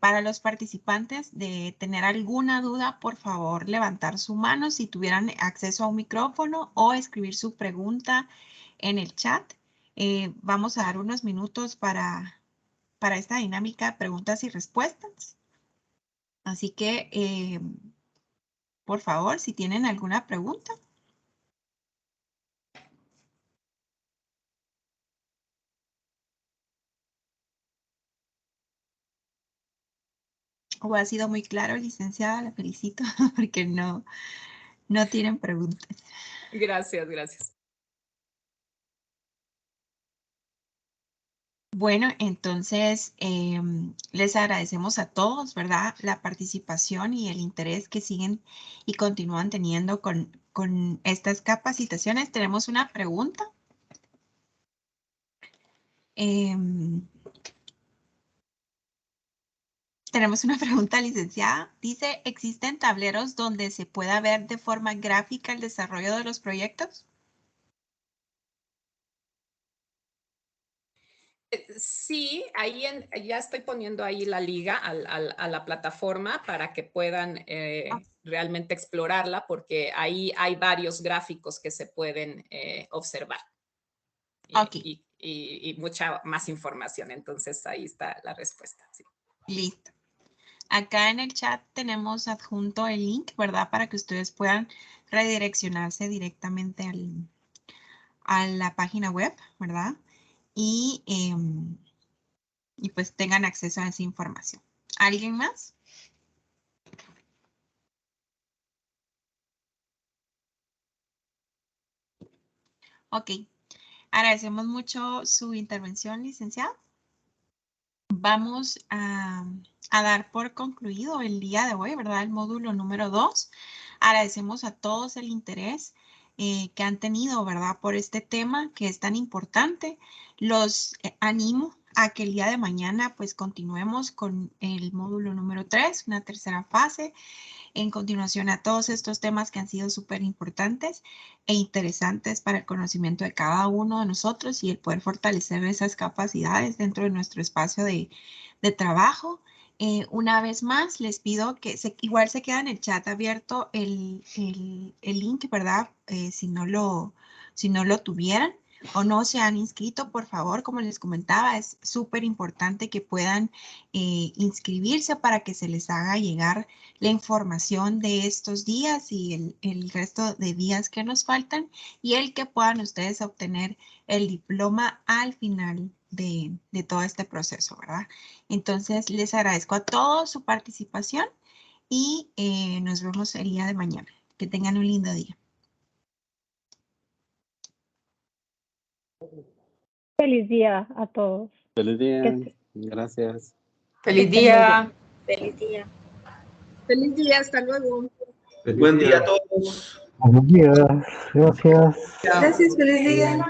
Para los participantes, de tener alguna duda, por favor, levantar su mano si tuvieran acceso a un micrófono o escribir su pregunta en el chat. Vamos a dar unos minutos para esta dinámica de preguntas y respuestas. Así que, por favor, si tienen alguna pregunta. O ha sido muy claro, licenciada, la felicito porque no tienen preguntas. Gracias, gracias. Bueno, entonces les agradecemos a todos, ¿verdad? La participación y el interés que siguen y continúan teniendo con estas capacitaciones. Tenemos una pregunta. Tenemos una pregunta, licenciada. Dice, ¿existen tableros donde se pueda ver de forma gráfica el desarrollo de los proyectos? Sí, ahí ya estoy poniendo ahí la liga a la plataforma para que puedan realmente explorarla, porque ahí hay varios gráficos que se pueden observar. Ok. Y mucha más información. Entonces ahí está la respuesta. Sí. Listo. Acá en el chat tenemos adjunto el link, ¿verdad? Para que ustedes puedan redireccionarse directamente a la página web, ¿verdad? Y pues tengan acceso a esa información. ¿Alguien más? Ok. Agradecemos mucho su intervención, licenciado. Vamos a dar por concluido el día de hoy, ¿verdad? El módulo número 2. Agradecemos a todos el interés que han tenido, ¿verdad? Por este tema que es tan importante. Los animo a que el día de mañana pues continuemos con el módulo número 3, una tercera fase. En continuación a todos estos temas que han sido súper importantes e interesantes para el conocimiento de cada uno de nosotros y el poder fortalecer esas capacidades dentro de nuestro espacio de trabajo. Una vez más, les pido que igual se queda en el chat abierto el link, ¿verdad? Si no lo tuvieran o no se han inscrito, por favor, como les comentaba, es súper importante que puedan inscribirse para que se les haga llegar la información de estos días y el resto de días que nos faltan y el que puedan ustedes obtener el diploma al final de todo este proceso, ¿verdad? Entonces, les agradezco a todos su participación y nos vemos el día de mañana. Que tengan un lindo día. Feliz día a todos. Feliz día. Gracias. Feliz día. Feliz día. Feliz día, hasta luego. Buen día a todos. Buenos días, gracias. Gracias, feliz día.